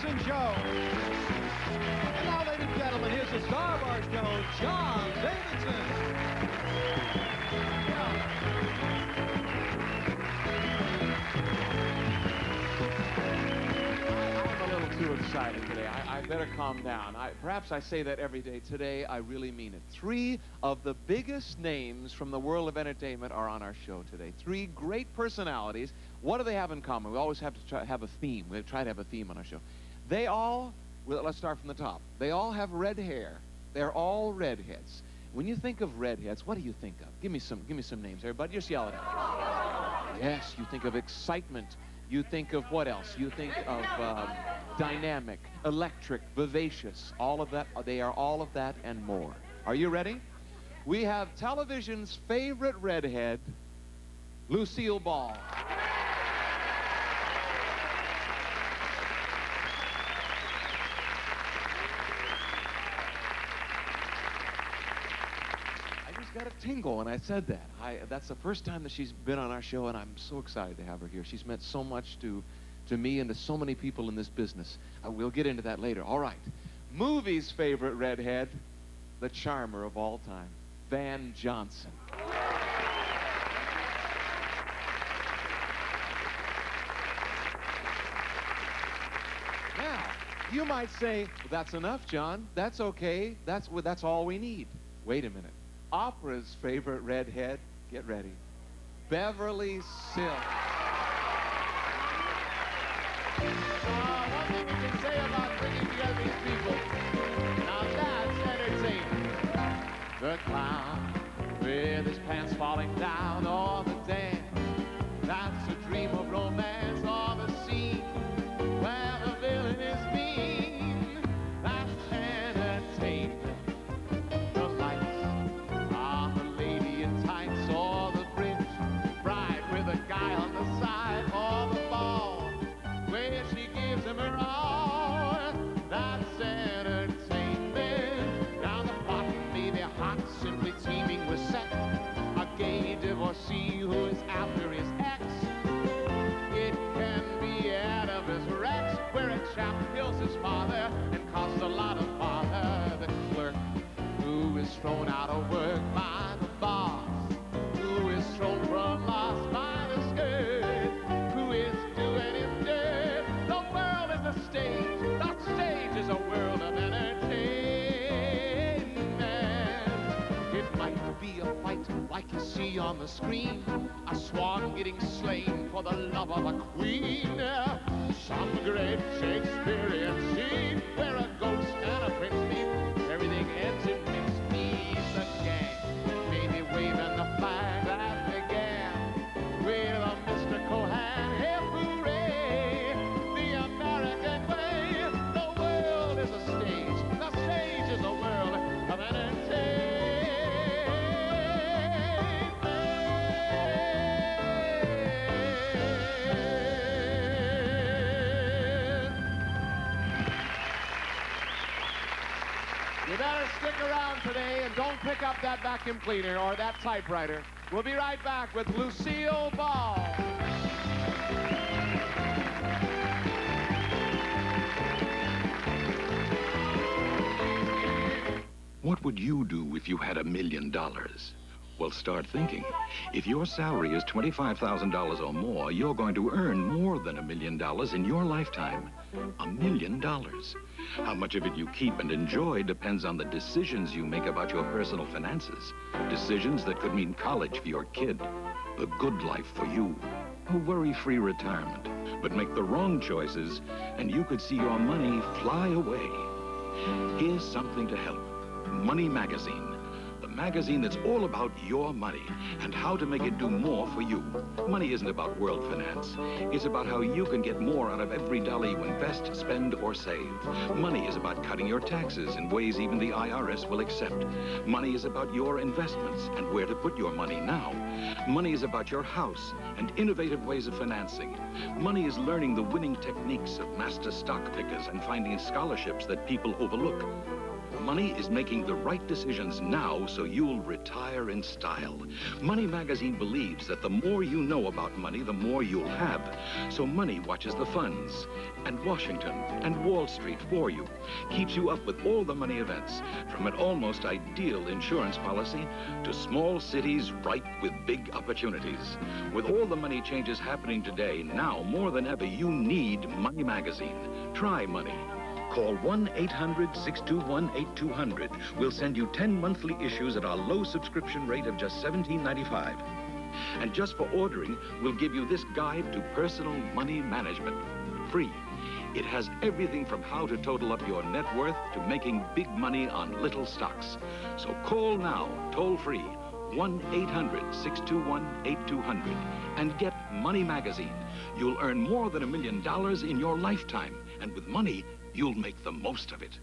Davidson Show. And now, ladies and gentlemen, here's the star of our show, John Davidson. I'm a little too excited today. I better calm down. Perhaps I say that every day. Today, I really mean it. 3 of the biggest names from the world of entertainment are on our show today. 3 great personalities. What do they have in common? We always have to have a theme. We try to have a theme on our show. They all, well, let's start from the top. They all have red hair. They're all redheads. When you think of redheads, what do you think of? Give me some names, everybody. Just yell it out. Yes, you think of excitement. You think of what else? You think of dynamic, electric, vivacious, all of that. They are all of that and more. Are you ready? We have television's favorite redhead, Lucille Ball. I just got a tingle when I said that. That's the first time that she's been on our show, and I'm so excited to have her here. She's meant so much to me and to so many people in this business. We'll get into that later. All right. Movie's favorite redhead, the charmer of all time, Van Johnson. Now, you might say, well, that's enough, John. That's okay. That's all we need. Wait a minute. Opera's favorite redhead, get ready, Beverly Sills. One thing you can say about bringing together these people, now that's entertainment. The clown with his pants falling down, or the dance, that's a dream of romance, or the scene where the villain is mean, that's entertainment. The lights on the lady in tights, or the bridge bride with a guy on the side, or the ball where she gives him her all, that's entertainment. Down the bottom, maybe hot, simply teeming with sex, a gay divorcee who is after his ex. It can be out of his Rex, where a chap kills his father and costs a lot of bother. The clerk who is thrown out of work by the boss, who is thrown from loss by the skirt, who is doing him dirt. The world is a stage. The stage is a world of entertainment. It might be a fight like you see on the screen, a swan getting slain for the love of a queen. Some great Shakespearean scene where a ghost and a prince meet. Everything ends in mincemeat. The gang may be waving the flag that began with a Mr. Cohan. Hey, hooray, the American way. The world is a stage. The stage is a world of entertainment. You better stick around today and don't pick up that vacuum cleaner or that typewriter. We'll be right back with Lucille Ball. What would you do if you had $1 million? Well, start thinking. If your salary is $25,000 or more, you're going to earn more than $1 million in your lifetime. $1 million. How much of it you keep and enjoy depends on the decisions you make about your personal finances. Decisions that could mean college for your kid, the good life for you, a worry-free retirement. But make the wrong choices, and you could see your money fly away. Here's something to help. Money Magazine. The magazine that's all about your money and how to make it do more for you. Money isn't about world finance. It's about how you can get more out of every dollar you invest, spend, or save. Money is about cutting your taxes in ways even the IRS will accept. Money is about your investments and where to put your money now. Money is about your house and innovative ways of financing. Money is learning the winning techniques of master stock pickers and finding scholarships that people overlook. Money is making the right decisions now so you'll retire in style. Money magazine believes that the more you know about money, the more you'll have. So Money watches the funds and Washington and Wall Street for you. Keeps you up with all the money events, from an almost ideal insurance policy to small cities ripe with big opportunities. With all the money changes happening today, now more than ever, you need Money magazine. Try Money. Call 1-800-621-8200. We'll send you 10 monthly issues at our low subscription rate of just $17.95. And just for ordering, we'll give you this guide to personal money management, free. It has everything from how to total up your net worth to making big money on little stocks. So call now, toll free, 1-800-621-8200, and get Money magazine. You'll earn more than $1 million in your lifetime. And with Money, you'll make the most of it.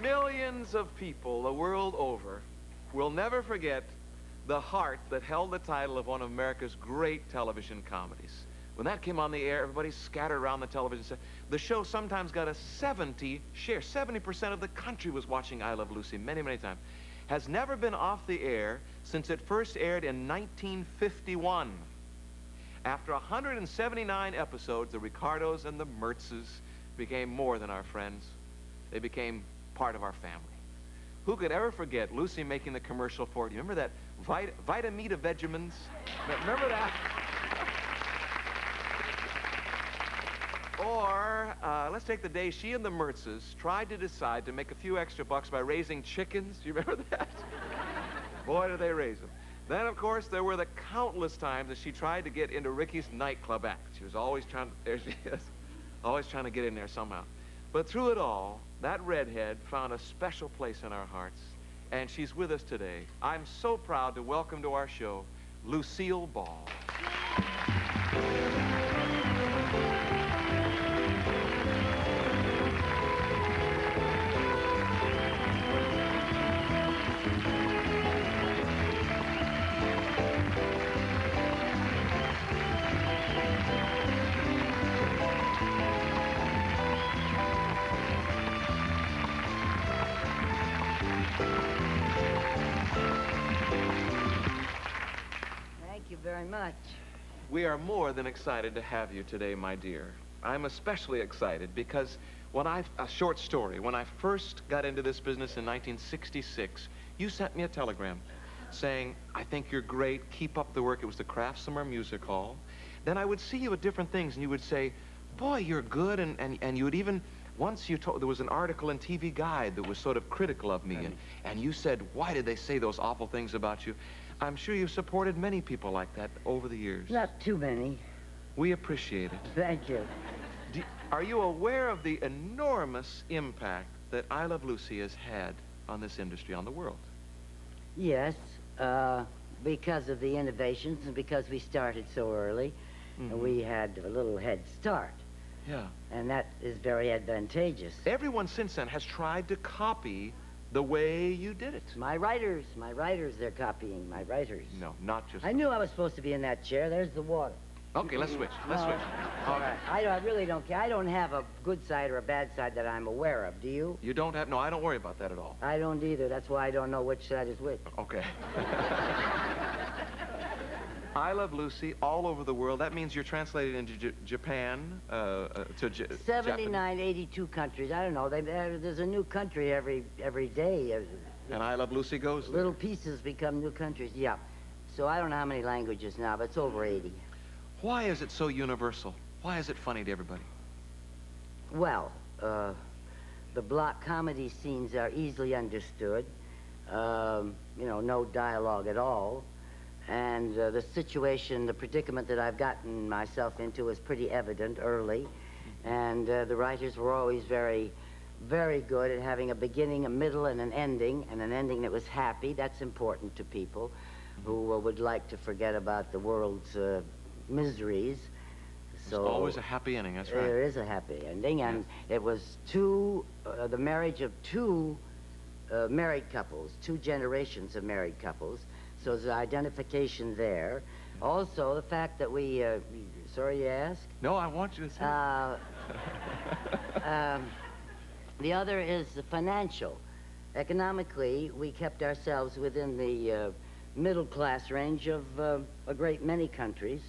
Millions of people the world over will never forget the heart that held the title of one of America's great television comedies. When that came on the air, everybody scattered around the television set. The show sometimes got a 70 share. 70% of the country was watching I Love Lucy many, many times. Has never been off the air since it first aired in 1951. After 179 episodes, the Ricardos and the Mertzes became more than our friends. They became part of our family. Who could ever forget Lucy making the commercial for it? You remember that Vitamita Vegemins? Remember that? Or, let's take the day she and the Mertzes tried to decide to make a few extra bucks by raising chickens. Do you remember that? Boy, did they raise them. Then, of course, there were the countless times that she tried to get into Ricky's nightclub act. She was always trying, there she is, always trying to get in there somehow. But through it all, that redhead found a special place in our hearts, and she's with us today. I'm so proud to welcome to our show, Lucille Ball. Thank you very much. We are more than excited to have you today, my dear. I'm especially excited because a short story, when I first got into this business in 1966, you sent me a telegram saying, I think you're great, keep up the work. It was the Kraft Summer Music Hall. Then I would see you at different things, and you would say, boy, you're good, and you would even, once you told, there was an article in TV Guide that was sort of critical of me, and you said, why did they say those awful things about you? I'm sure you've supported many people like that over the years. Not too many. We appreciate it. Thank you. Are you aware of the enormous impact that I Love Lucy has had on this industry, on the world? Yes, because of the innovations and because we started so early, we had a little head start. Yeah. And that is very advantageous. Everyone since then has tried to copy the way you did it. My writers, they're copying my writers. No, not just... I knew I was supposed to be in that chair. There's the water. Okay, let's switch. Let's switch. All right. I really don't care. I don't have a good side or a bad side that I'm aware of. Do you? You don't have... No, I don't worry about that at all. I don't either. That's why I don't know which side is which. Okay. I Love Lucy all over the world. That means you're translated into Japan, to 79, 82 countries. I don't know. There's a new country every day. And I Love Lucy goes there. Little pieces become new countries. Yeah. So I don't know how many languages now, but it's over 80. Why is it so universal? Why is it funny to everybody? Well, the block comedy scenes are easily understood. No dialogue at all. And the situation, the predicament that I've gotten myself into is pretty evident early. And the writers were always very, very good at having a beginning, a middle, and an ending that was happy. That's important to people who would like to forget about the world's miseries. So there's always a happy ending, that's right. There is a happy ending, and it was the marriage of two married couples, 2 generations of married couples. So there's identification there. Also, the fact that we, sorry you asked? No, I want you to say. The other is the financial. Economically, we kept ourselves within the middle-class range of a great many countries.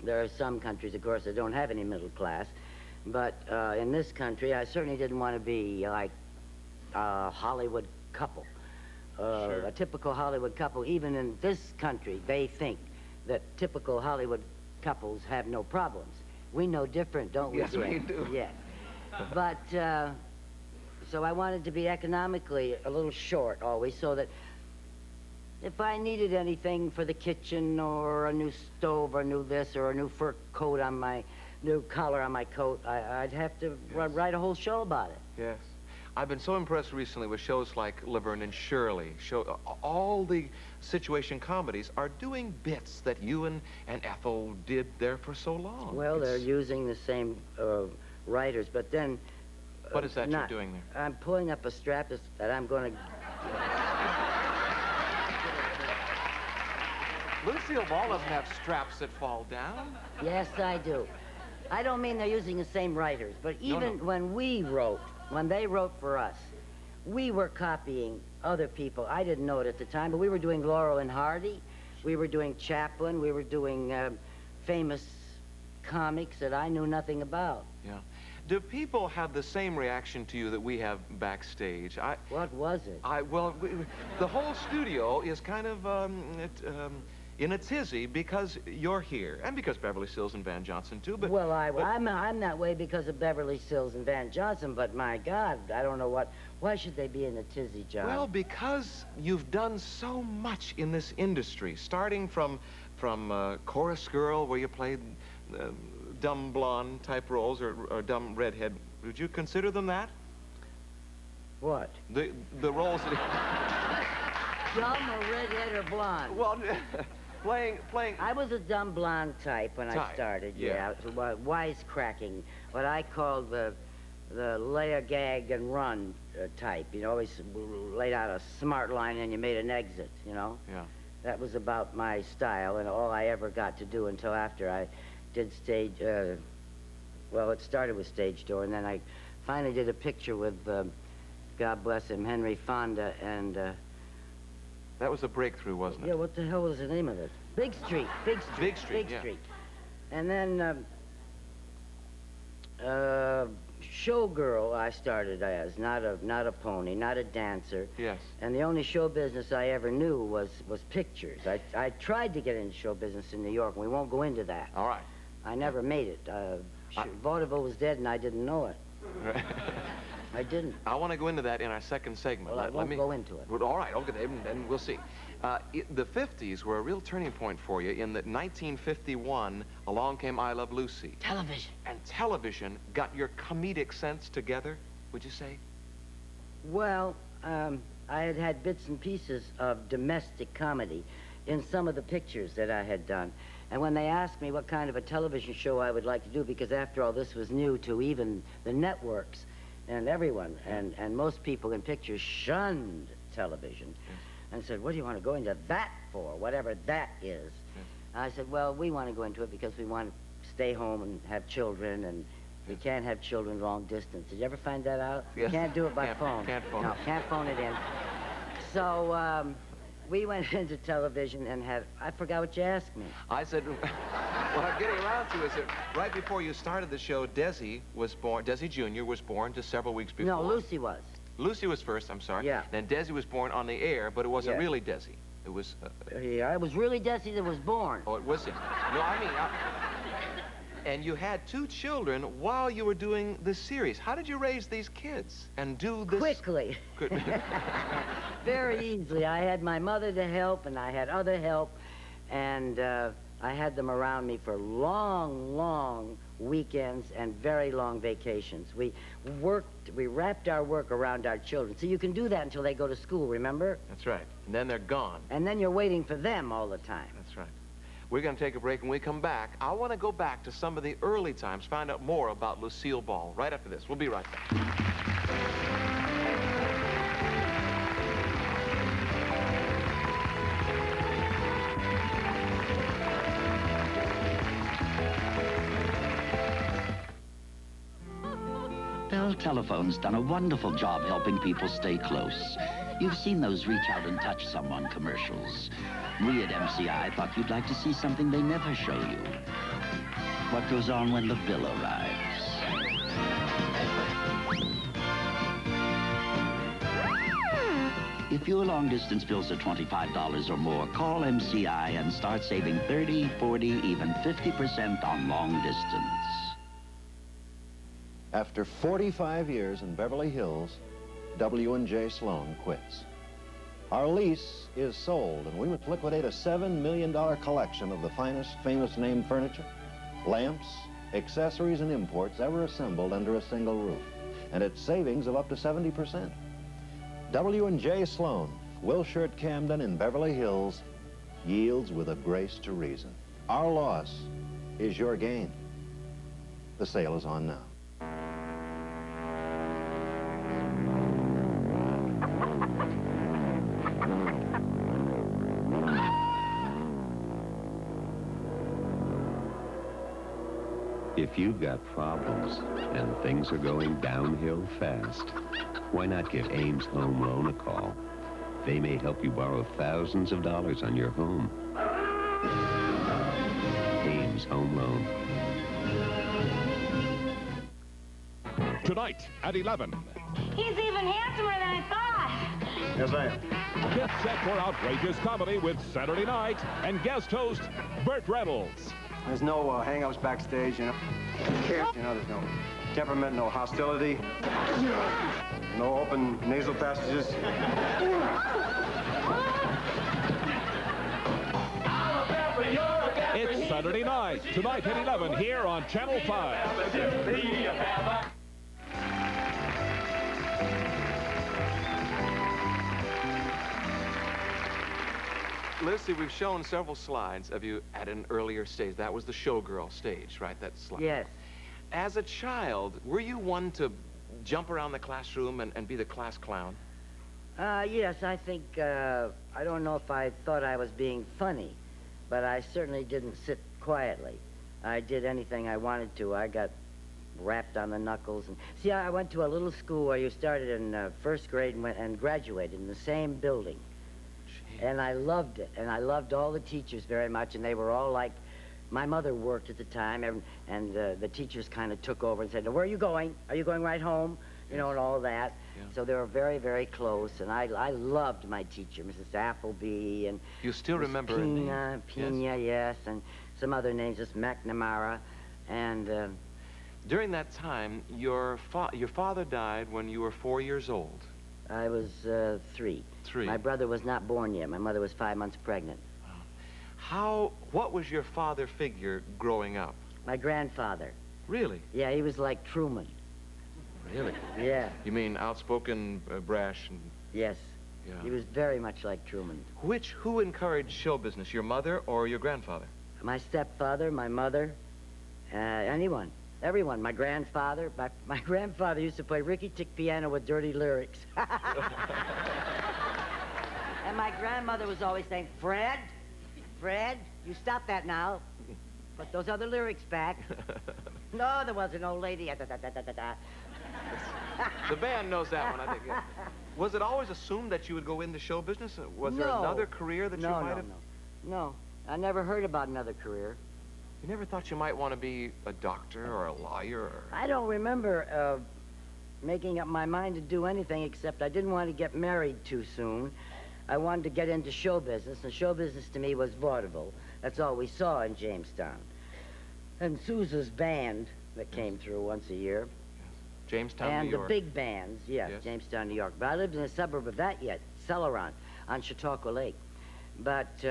There are some countries, of course, that don't have any middle class. But in this country, I certainly didn't want to be like a Hollywood couple. Sure. A typical Hollywood couple. Even in this country, they think that typical Hollywood couples have no problems. We know different, don't we? Yes, we do. Yeah. But, so I wanted to be economically a little short always, so that if I needed anything for the kitchen or a new stove or new this or a new fur coat on my, new collar on my coat, I'd have to write a whole show about it. Yes. I've been so impressed recently with shows like Laverne and Shirley. All the situation comedies are doing bits that you and Ethel did there for so long. Well, they're using the same writers, but then... What is that you're doing there? I'm pulling up a strap that I'm going to... Lucille Ball doesn't have straps that fall down. Yes, I do. I don't mean they're using the same writers, but even when they wrote for us, we were copying other people. I didn't know it at the time, but we were doing Laurel and Hardy. We were doing Chaplin. We were doing famous comics that I knew nothing about. Yeah. Do people have the same reaction to you that we have backstage? What was it? The whole studio is kind of in a tizzy because you're here, and because Beverly Sills and Van Johnson too. But well, I'm that way because of Beverly Sills and Van Johnson. But my God, I don't know what. Why should they be in a tizzy, John? Well, because you've done so much in this industry, starting from Chorus Girl, where you played dumb blonde type roles or dumb redhead. Would you consider them that? What? The roles that... Dumb or redhead or blonde? Well, playing... I was a dumb blonde type when I started, yeah. Wisecracking, what I called the lay a gag and run type. You know, always laid out a smart line and you made an exit, you know? Yeah. That was about my style and all I ever got to do until after I did stage, well, it started with Stage Door, and then I finally did a picture with, God bless him, Henry Fonda, and... that was a breakthrough, wasn't it? Yeah, what the hell was the name of it? Big Street. Big Street, yeah. And then, showgirl I started as, not a pony, not a dancer. Yes. And the only show business I ever knew was pictures. I tried to get into show business in New York, and we won't go into that. All right. I never made it. Vaudeville was dead, and I didn't know it. Right. I didn't. I want to go into that in our second segment. Well, I won't go into it. All right, okay, then we'll see. The 50s were a real turning point for you in that 1951, along came I Love Lucy. Television. And television got your comedic sense together, would you say? Well, I had bits and pieces of domestic comedy in some of the pictures that I had done. And when they asked me what kind of a television show I would like to do, because after all, this was new to even the networks and everyone, and most people in pictures shunned television. Yes. And said, what do you want to go into that for, whatever that is? Yes. I said, well, we want to go into it because we want to stay home and have children, and we can't have children long distance. Did you ever find that out? Yes. You can't do it by phone. Can't phone No, it. can't phone it in. So we went into television and had, I forgot what you asked me. I said, what I'm getting around to is that right before you started the show, Desi Jr. was born just several weeks before. No, Lucy was. Lucy was first, I'm sorry. Yeah. Then Desi was born on the air, but it wasn't really Desi. It was... Yeah, it was really Desi that was born. Oh, it was him. No, I mean... And you had 2 children while you were doing this series. How did you raise these kids and do this... Quickly. Very easily. I had my mother to help, and I had other help, and I had them around me for long, long weekends and very long vacations. We wrapped our work around our children. So you can do that until they go to school, remember? That's right. And then they're gone. And then you're waiting for them all the time. That's right. We're going to take a break. When we come back, I want to go back to some of the early times, find out more about Lucille Ball. Right after this. We'll be right back. Well, telephone's done a wonderful job helping people stay close. You've seen those reach out and touch someone commercials. We at MCI thought you'd like to see something they never show you. What goes on when the bill arrives. If your long-distance bills are $25 or more, call MCI and start saving 30, 40, even 50% on long distance. After 45 years in Beverly Hills, W&J Sloan quits. Our lease is sold, and we must liquidate a $7 million collection of the finest famous name furniture, lamps, accessories, and imports ever assembled under a single roof, and at savings of up to 70%. W&J Sloan, Wilshire at Camden in Beverly Hills, yields with a grace to reason. Our loss is your gain. The sale is on now. If you've got problems and things are going downhill fast, why not give Ames Home Loan a call? They may help you borrow thousands of dollars on your home. Ames Home Loan. Tonight at 11. He's even handsomer than I thought. Yes, I am. Get set for outrageous comedy with Saturday Night and guest host Burt Reynolds. There's no hang-ups backstage, you know. You know, there's no temperament, no hostility, no open nasal passages. It's Saturday Night, tonight at 11, here on Channel 5. Lucy, we've shown several slides of you at an earlier stage. That was the showgirl stage, right? That slide. Yes. As a child, were you one to jump around the classroom and be the class clown? Yes, I think, I don't know if I thought I was being funny, but I certainly didn't sit quietly. I did anything I wanted to. I got rapped on the knuckles. And see, I went to a little school where you started in first grade and graduated in the same building. And I loved it, and I loved all the teachers very much, and they were all like, my mother worked at the time, and the teachers kind of took over and said, where are you going? Are you going right home? You know, and all that. Yeah. So they were very, very close, and I loved my teacher, Mrs. Appleby, and you still remember Pina, yes, and some other names, just McNamara, and during that time, your father died when you were 4 years old. I was 3. 3. My brother was not born yet. My mother was 5 months pregnant. What was your father figure growing up? My grandfather. Really? Yeah, he was like Truman. Really? Yeah. You mean outspoken, brash, and... Yes. Yeah. He was very much like Truman. Who encouraged show business, your mother or your grandfather? My stepfather, my mother, anyone. Everyone. My grandfather. My grandfather used to play rickety-tick piano with dirty lyrics. And my grandmother was always saying, Fred, you stop that now. Put those other lyrics back. No, there was an old lady. The band knows that one, I think. Yeah. Was it always assumed that you would go into show business? Was there another career that you might have? No. I never heard about another career. You never thought you might want to be a doctor or a lawyer? Or... I don't remember making up my mind to do anything except I didn't want to get married too soon. I wanted to get into show business, and show business to me was vaudeville. That's all we saw in Jamestown. And Sousa's band that came through once a year. Jamestown, New York. And the big bands, yes, Jamestown, New York. But I lived in a suburb of that yet, Celeron, on Chautauqua Lake. But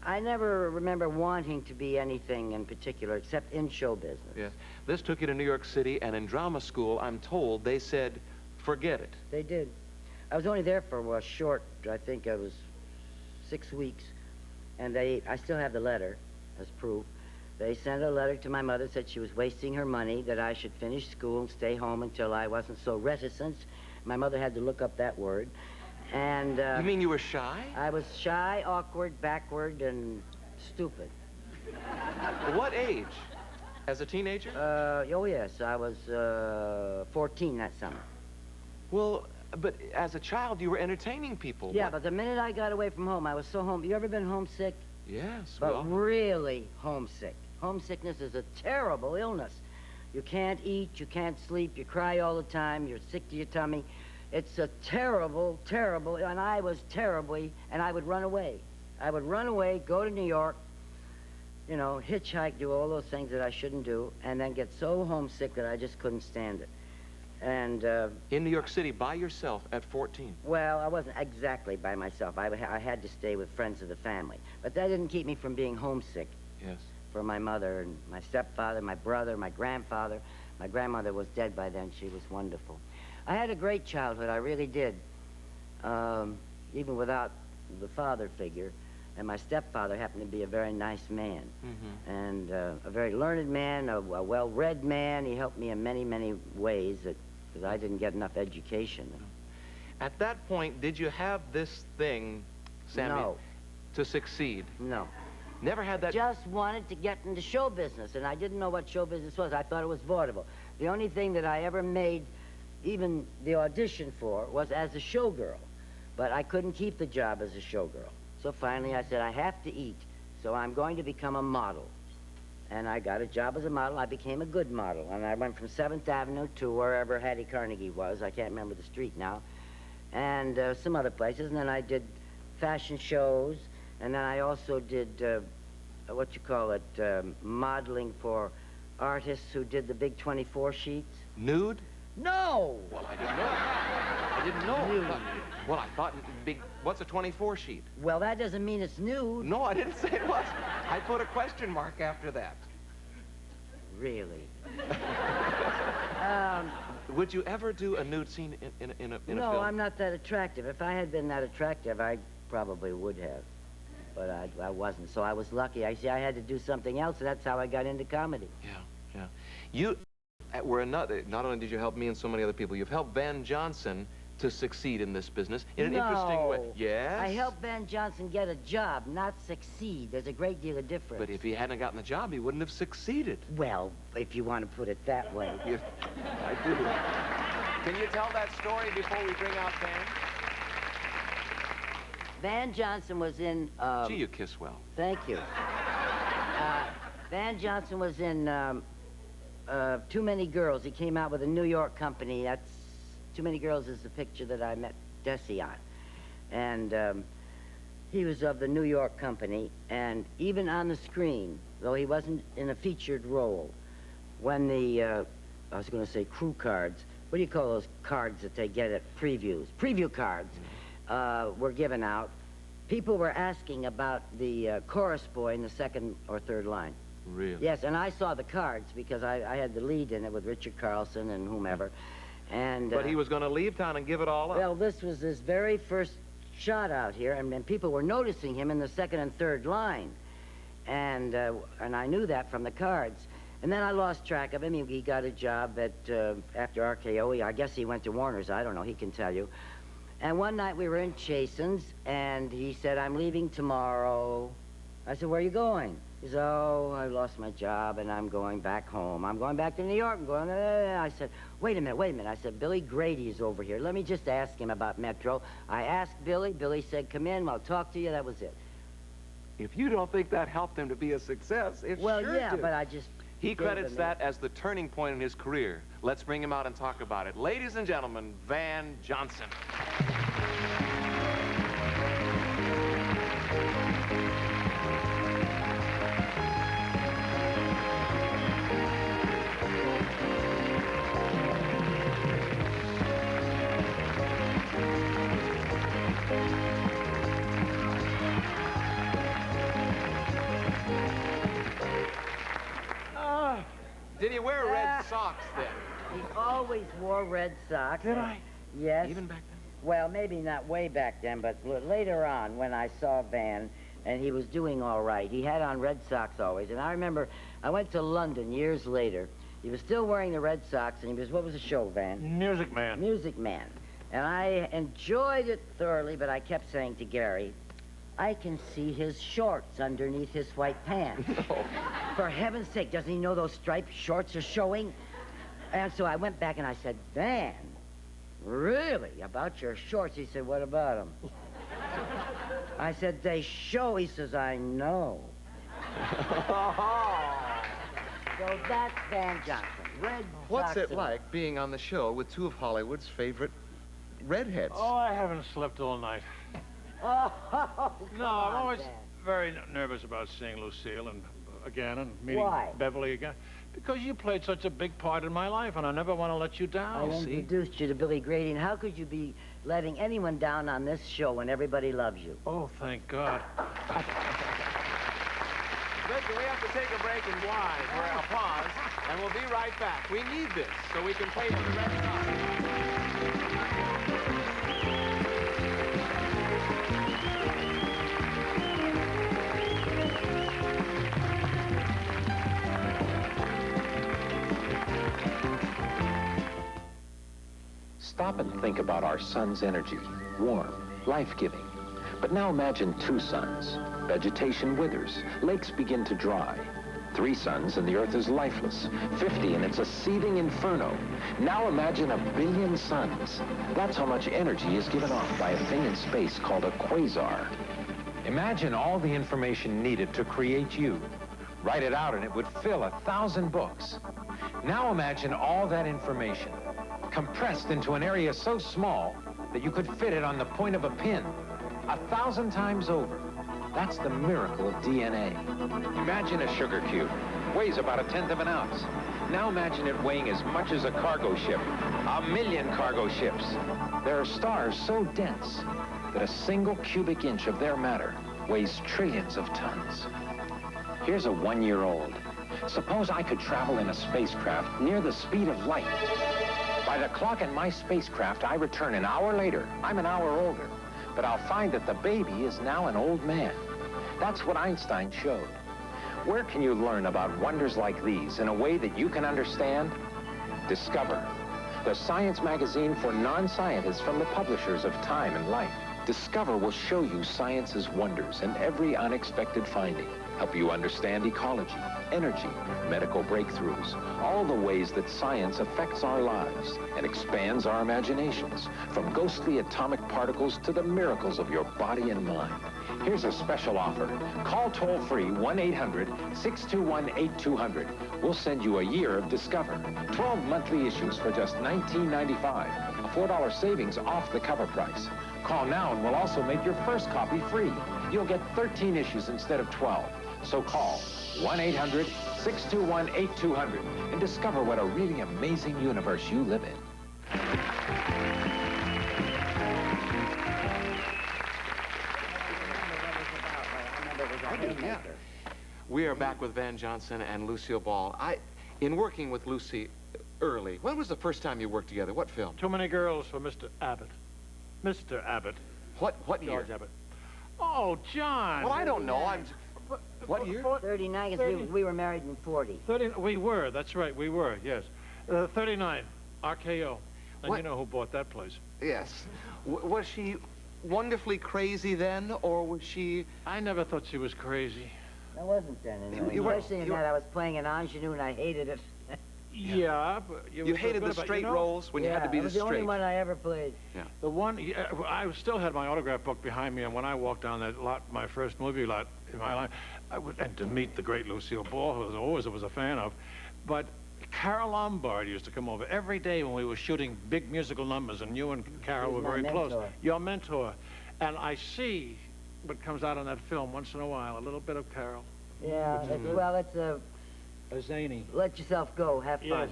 I never remember wanting to be anything in particular except in show business. Yes. This took you to New York City, and in drama school, I'm told, they said, forget it. They did. I was only there for a short, I think it was 6 weeks, and I still have the letter as proof. They sent a letter to my mother, said she was wasting her money, that I should finish school and stay home until I wasn't so reticent. My mother had to look up that word. And you mean you were shy? I was shy, awkward, backward, and stupid. What age? As a teenager? Oh, yes. I was 14 that summer. Well, but as a child, you were entertaining people. Yeah, What? but the minute I got away from home, I was so home. You ever been homesick? Yes, But well... really homesick. Homesickness is a terrible illness. You can't eat, you can't sleep, you cry all the time, you're sick to your tummy. It's a terrible, terrible, and I was terribly, and I would run away. I would run away, go to New York, you know, hitchhike, do all those things that I shouldn't do, and then get so homesick that I just couldn't stand it. And, in New York City, by yourself, at 14? well, I wasn't exactly by myself. I had to stay with friends of the family. But that didn't keep me from being homesick. Yes. For my mother and my stepfather, my brother, my grandfather. My grandmother was dead by then. She was wonderful. I had a great childhood. I really did. Even without the father figure. And my stepfather happened to be a very nice man. Mm-hmm. And a very learned man, a well-read man. He helped me in many, many ways because I didn't get enough education. At that point, did you have this thing, Sammy, No. to succeed? No. Never had that... Just wanted to get into show business, and I didn't know what show business was. I thought it was vaudeville. The only thing that I ever made even the audition for was as a showgirl, but I couldn't keep the job as a showgirl. So finally I said, I have to eat, so I'm going to become a model. And I got a job as a model. I became a good model, and I went from 7th Avenue to wherever Hattie Carnegie was. I can't remember the street now. And some other places, and then I did fashion shows. And then I also did, modeling for artists who did the big 24 sheets. Nude? No! Well, I didn't know. I didn't know. Nude. Well, I thought big... What's a 24 sheet? Well, that doesn't mean it's nude. No, I didn't say it was. I put a question mark after that. Really? Would you ever do a nude scene in a film? No, I'm not that attractive. If I had been that attractive, I probably would have. But I wasn't, so I was lucky. I had to do something else, and that's how I got into comedy. Yeah, yeah. You were not only did you help me and so many other people, you've helped Van Johnson to succeed in this business in an interesting way. Yes? I helped Van Johnson get a job, not succeed. There's a great deal of difference. But if he hadn't gotten the job, he wouldn't have succeeded. Well, if you want to put it that way. I do. Can you tell that story before we bring out Van? Van Johnson was in... Gee, you kiss well. Thank you. Van Johnson was in Too Many Girls. He came out with a New York company. That's Too Many Girls is the picture that I met Desi on. And he was of the New York company. And even on the screen, though he wasn't in a featured role, when the, I was going to say crew cards, what do you call those cards that they get at previews? Preview cards. Were given out, people were asking about the chorus boy in the 2nd or 3rd line. Really? Yes, and I saw the cards because I had the lead in it with Richard Carlson and whomever. And but he was going to leave town and give it all up. Well, this was his very first shot out here, and people were noticing him in the 2nd and 3rd line. And I knew that from the cards. And then I lost track of him. He got a job at, after RKO. I guess he went to Warner's. I don't know. He can tell you. And one night we were in Chasen's, and he said, I'm leaving tomorrow. I said, where are you going? He said, oh, I lost my job, and I'm going back home. I'm going back to New York. I'm going, I said, wait a minute. I said, Billy Grady's over here. Let me just ask him about Metro. I asked Billy. Billy said, come in. I'll talk to you. That was it. If you don't think that helped him to be a success, it well, sure yeah, did. but I just... He credits that as the turning point in his career. Let's bring him out and talk about it. Ladies and gentlemen, Van Johnson. Did he wear red socks then? He always wore red socks. Did I? Yes. Even back then? Well, maybe not way back then, but later on when I saw Van, and he was doing all right. He had on red socks always. And I remember I went to London years later. He was still wearing the red socks, and he was, what was the show, Van? Music Man. Music Man. And I enjoyed it thoroughly, but I kept saying to Gary, I can see his shorts underneath his white pants. No. For heaven's sake, doesn't he know those striped shorts are showing? And so I went back and I said, Van, really, about your shorts? He said, what about them? I said, they show. He says, I know. So that's Van Johnson. Red What's Sox it and- like being on the show with two of Hollywood's favorite redheads? Oh, I haven't slept all night. Oh, No, I'm always very nervous about seeing Lucille and meeting Why? Beverly again. Because you played such a big part in my life, and I never want to let you down. I introduced you to Billy Grady, and how could you be letting anyone down on this show when everybody loves you? Oh, thank God. Victor, we have to take a break and why? We're on a pause, and we'll be right back. We need this so we can play for the Red Sox. Stop and think about our sun's energy, warm, life-giving. But now imagine 2 suns. Vegetation withers, lakes begin to dry. 3 suns and the Earth is lifeless. 50 and it's a seething inferno. Now imagine 1 billion suns. That's how much energy is given off by a thing in space called a quasar. Imagine all the information needed to create you. Write it out and it would fill 1,000 books. Now imagine all that information compressed into an area so small that you could fit it on the point of a pin 1,000 times over. That's the miracle of DNA. Imagine a sugar cube. Weighs about 1/10 of an ounce. Now imagine it weighing as much as a cargo ship. 1 million cargo ships. There are stars so dense that a single cubic inch of their matter weighs trillions of tons. Here's a 1-year-old. Suppose I could travel in a spacecraft near the speed of light. By the clock in my spacecraft, I return an hour later. I'm an hour older. But I'll find that the baby is now an old man. That's what Einstein showed. Where can you learn about wonders like these in a way that you can understand? Discover, the science magazine for non-scientists from the publishers of Time and Life. Discover will show you science's wonders and every unexpected finding. Help you understand ecology, energy, medical breakthroughs, all the ways that science affects our lives and expands our imaginations, from ghostly atomic particles to the miracles of your body and mind. Here's a special offer. Call toll-free 1-800-621-8200. We'll send you a year of Discover. 12 monthly issues for just $19.95. A $4 savings off the cover price. Call now and we'll also make your first copy free. You'll get 13 issues instead of 12. So call 1-800-621-8200 and discover what a really amazing universe you live in. Yeah. We are back with Van Johnson and Lucille Ball. In working with Lucy early, when was the first time you worked together? What film? Too Many Girls for Mr. Abbott. Mr. Abbott. What year? George Abbott. Oh, John. Well, I don't know. What year? 39, because we were married in 40. 30, we were, that's right, we were, yes. 39, RKO. And What? you know who bought that place. Yes. Was she wonderfully crazy then, or was she... I never thought she was crazy. I wasn't then, especially in that I was playing an ingenue and I hated it. Yeah, but You hated the straight roles when you had to be it was the only one I ever played. Yeah. The one, I still had my autograph book behind me, and when I walked down that lot, my first movie lot in my life, and to meet the great Lucille Ball, who I always was a fan of, but Carol Lombard used to come over every day when we were shooting big musical numbers, and you and Carol were very close. Your mentor. And I see what comes out on that film once in a while, a little bit of Carol. Yeah, well, it's a zany. Let yourself go, have fun.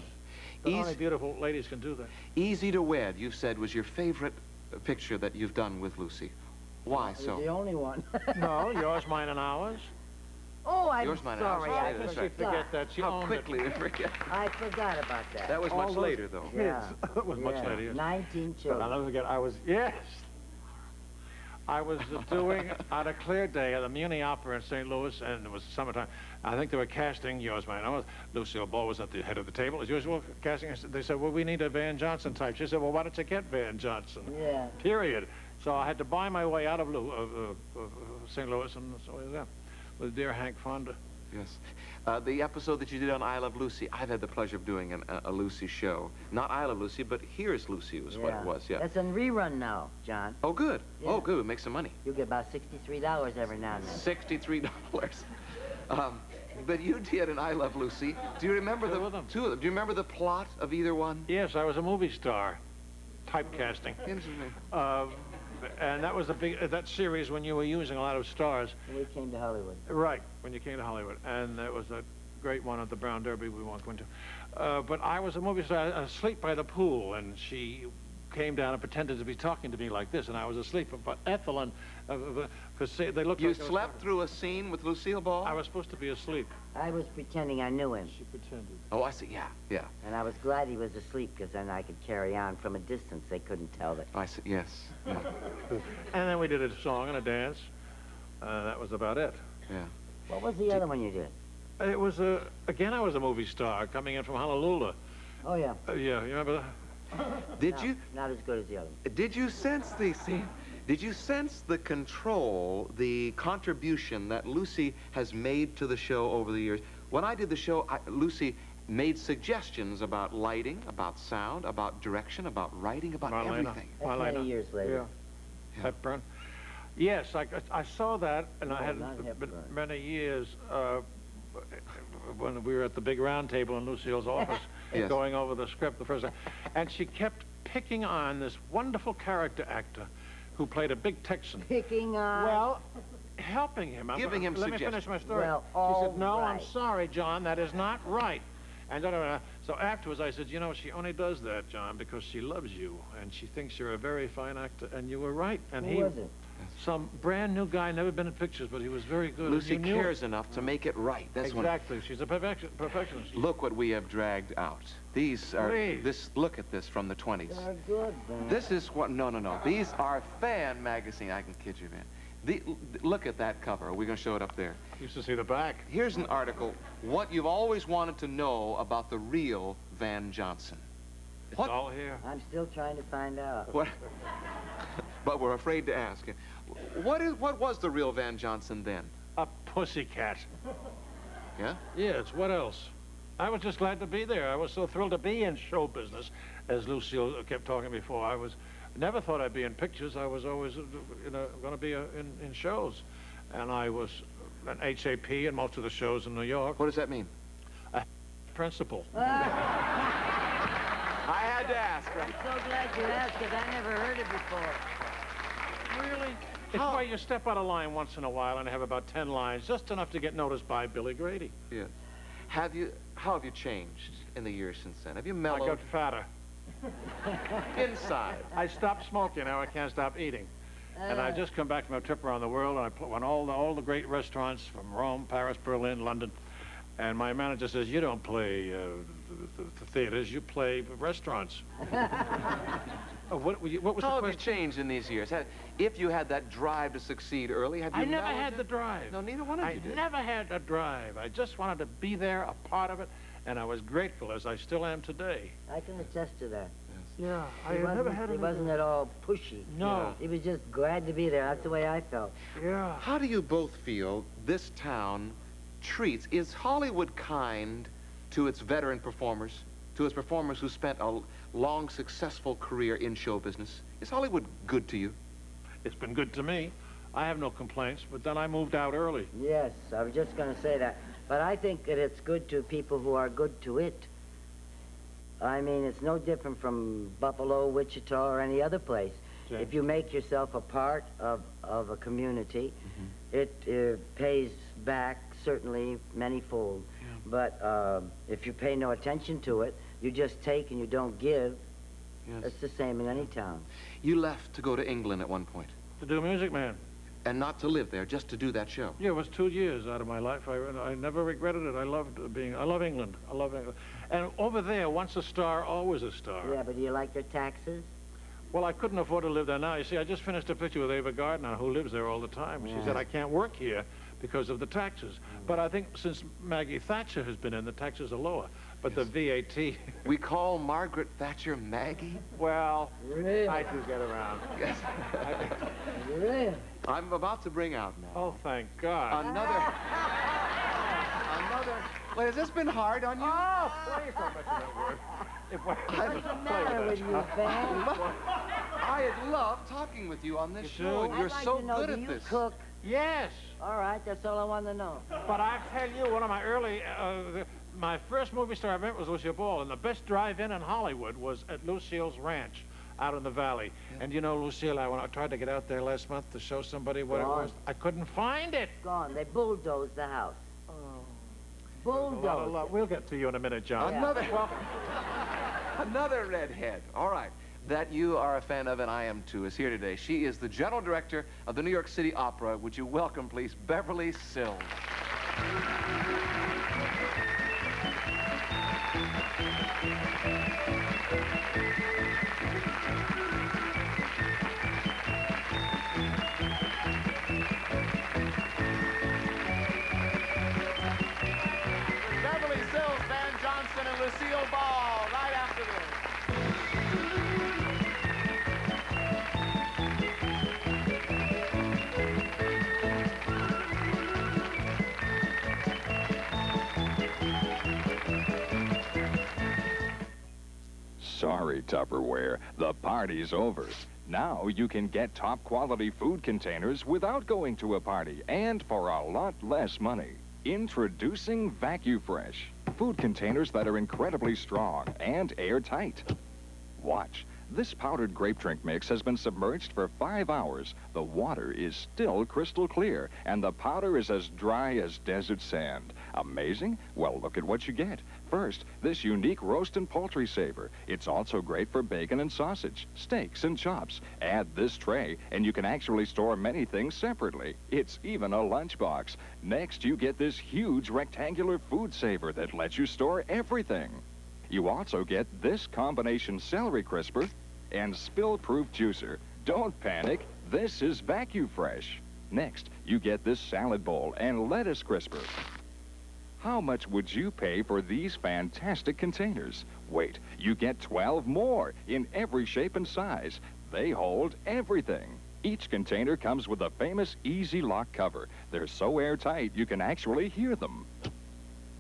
Yes. Only beautiful ladies can do that. Easy to Wed, you said, was your favorite picture that you've done with Lucy. Why so? The only one. No, Yours, Mine, and Ours. Oh, I'm Yours, Mine, and sorry. Ours. I That's She forget that. She How owned quickly it. we forget. I forgot about that. That was much later, though. Yeah. It was much later, yes. 19 But children. I'll never forget, I was doing, on a clear day at the Muni Opera in St. Louis, and it was summertime. I think they were casting Yours, Mine, and Ours. Lucille Ball was at the head of the table, as usual, casting. They said, well, we need a Van Johnson type. She said, well, why don't you get Van Johnson? Yeah. Period. So I had to buy my way out of St. Louis, and so I was there with dear Hank Fonda. Yes. The episode that you did on I Love Lucy, I've had the pleasure of doing a Lucy show. Not I Love Lucy, but Here's Lucy was what it was, yeah. That's on rerun now, John. Oh, good. Yeah. Oh, good. Make some money. You get about $63 every now and then. $63. But you did an I Love Lucy. Do you remember Two of them. Do you remember the plot of either one? Yes, I was a movie star. Typecasting. Interesting. And that was the big, that series when you were using a lot of stars. When we came to Hollywood. Right, when you came to Hollywood. And that was a great one at the Brown Derby we won't go into. But I was a movie star asleep by the pool, and she came down and pretended to be talking to me like this, and I was asleep. But Ethel and, because they looked You like slept through a scene with Lucille Ball? I was supposed to be asleep. I was pretending I knew him. She pretended. Oh, I see, yeah, yeah. And I was glad he was asleep, because then I could carry on from a distance. They couldn't tell that. I see, yes. Yeah. And then we did a song and a dance. That was about it. Yeah. What was the other one you did? It was, again, I was a movie star coming in from Honolulu. Oh, yeah. Yeah, you remember that? Did you? Not as good as the other one. Did you sense the scene? Did you sense the control, the contribution that Lucy has made to the show over the years? When I did the show, Lucy made suggestions about lighting, about sound, about direction, about writing, about everything. That's many years later. Yeah. Hepburn. Yes, I saw that, and No, I had not Hepburn. many years when we were at the big round table in Lucille's office, Yes. going over the script the first time. And she kept picking on this wonderful character actor who played a big Texan. Picking on? Well, helping him. Giving him Let me finish my story. Well, she said, no, I'm right. sorry, John, that is not right. And so afterwards I said, you know, she only does that, John, because she loves you, and she thinks you're a very fine actor, and you were right. And Who was it? Some brand new guy, never been in pictures, but he was very good. Lucy You knew cares enough to make it right. That's exactly. She's a perfectionist. Look what we have dragged out. These are, Please. look at this from the 20s. They're good, man. This is what, no. These are fan magazine. I can kid you, man. Look at that cover. Are we going to show it up there? Used to see the back. Here's an article, what you've always wanted to know about the real Van Johnson. It's all here. I'm still trying to find out. What? But we're afraid to ask. What was the real Van Johnson then? A pussycat. Yeah? Yes, what else? I was just glad to be there. I was so thrilled to be in show business, as Lucille kept talking before. I never thought I'd be in pictures. I was always going to be in shows. And I was an HAP in most of the shows in New York. What does that mean? A principal. I had to ask, right? I'm so glad you asked, because I never heard it before. Really? It's why you step out of line once in a while and have about 10 lines, just enough to get noticed by Billy Grady. Yeah. How have you changed in the years since then? Have you mellowed? I got fatter. Inside. I stopped smoking, now I can't stop eating. And I just come back from a trip around the world, and I went all the great restaurants from Rome, Paris, Berlin, London. And my manager says, you don't play the theaters, you play restaurants. What was the How have you question? changed in these years? If you had that drive to succeed early, have you I never mellowed had it? the drive. No, neither one of you I did. never had a drive. I just wanted to be there, a part of it, and I was grateful, as I still am today. I can attest to that. Yeah, He wasn't at all pushy. No. He was just glad to be there. That's the way I felt. Yeah. How do you both feel this town is Hollywood kind to its veteran performers, to its performers who spent a long, successful career in show business? Is Hollywood good to you? It's been good to me. I have no complaints, but then I moved out early. Yes, I was just going to say that. But I think that it's good to people who are good to it. I mean, it's no different from Buffalo, Wichita, or any other place. Sure. If you make yourself a part of a community, it pays back, certainly, manyfold. Yeah. But if you pay no attention to it, you just take and you don't give, Yes. it's the same in any town. You left to go to England at one point, To do Music Man. and not to live there, just to do that show. Yeah, it was 2 years out of my life. I never regretted it. I love England. I love England. And over there, once a star, always a star. Yeah, but do you like their taxes? Well, I couldn't afford to live there now. You see, I just finished a picture with Ava Gardner, who lives there all the time. She said, I can't work here because of the taxes. But I think since Maggie Thatcher has been in, the taxes are lower. but the VAT... We call Margaret Thatcher Maggie? Well, Really? I do get around. Yes. Really? I'm about to bring out now. Oh, thank God. Another... Well, has this been hard on you? Oh, please don't mention that word. What's the matter with you, Van? I love talking with you on this show. I'd You're like so to know, good do at you this. Cook? Yes. All right, that's all I want to know. But I tell you, one of my early, my first movie star I met was Lucille Ball, and the best drive-in in Hollywood was at Lucille's Ranch out in the valley. Yeah. And you know, Lucille, when I tried to get out there last month to show somebody what it was, I couldn't find it. Gone. They bulldozed the house. Oh. Bulldozed. We'll get to you in a minute, John. Another redhead. All right. That you are a fan of, and I am too, is here today. She is the general director of the New York City Opera. Would you welcome, please, Beverly Sills. Beverly Sills, Van Johnson, and Lucille Ball, right after this. Sorry, Tupperware, the party's over. Now you can get top quality food containers without going to a party and for a lot less money. Introducing VacuFresh. Food containers that are incredibly strong and airtight. Watch. This powdered grape drink mix has been submerged for 5 hours. The water is still crystal clear, and the powder is as dry as desert sand. Amazing? Well, look at what you get. First, this unique roast and poultry saver. It's also great for bacon and sausage, steaks and chops. Add this tray, and you can actually store many things separately. It's even a lunchbox. Next, you get this huge rectangular food saver that lets you store everything. You also get this combination celery crisper and spill-proof juicer. Don't panic. This is VacuFresh. Next, you get this salad bowl and lettuce crisper. How much would you pay for these fantastic containers? Wait, you get 12 more in every shape and size. They hold everything. Each container comes with a famous Easy Lock cover. They're so airtight you can actually hear them.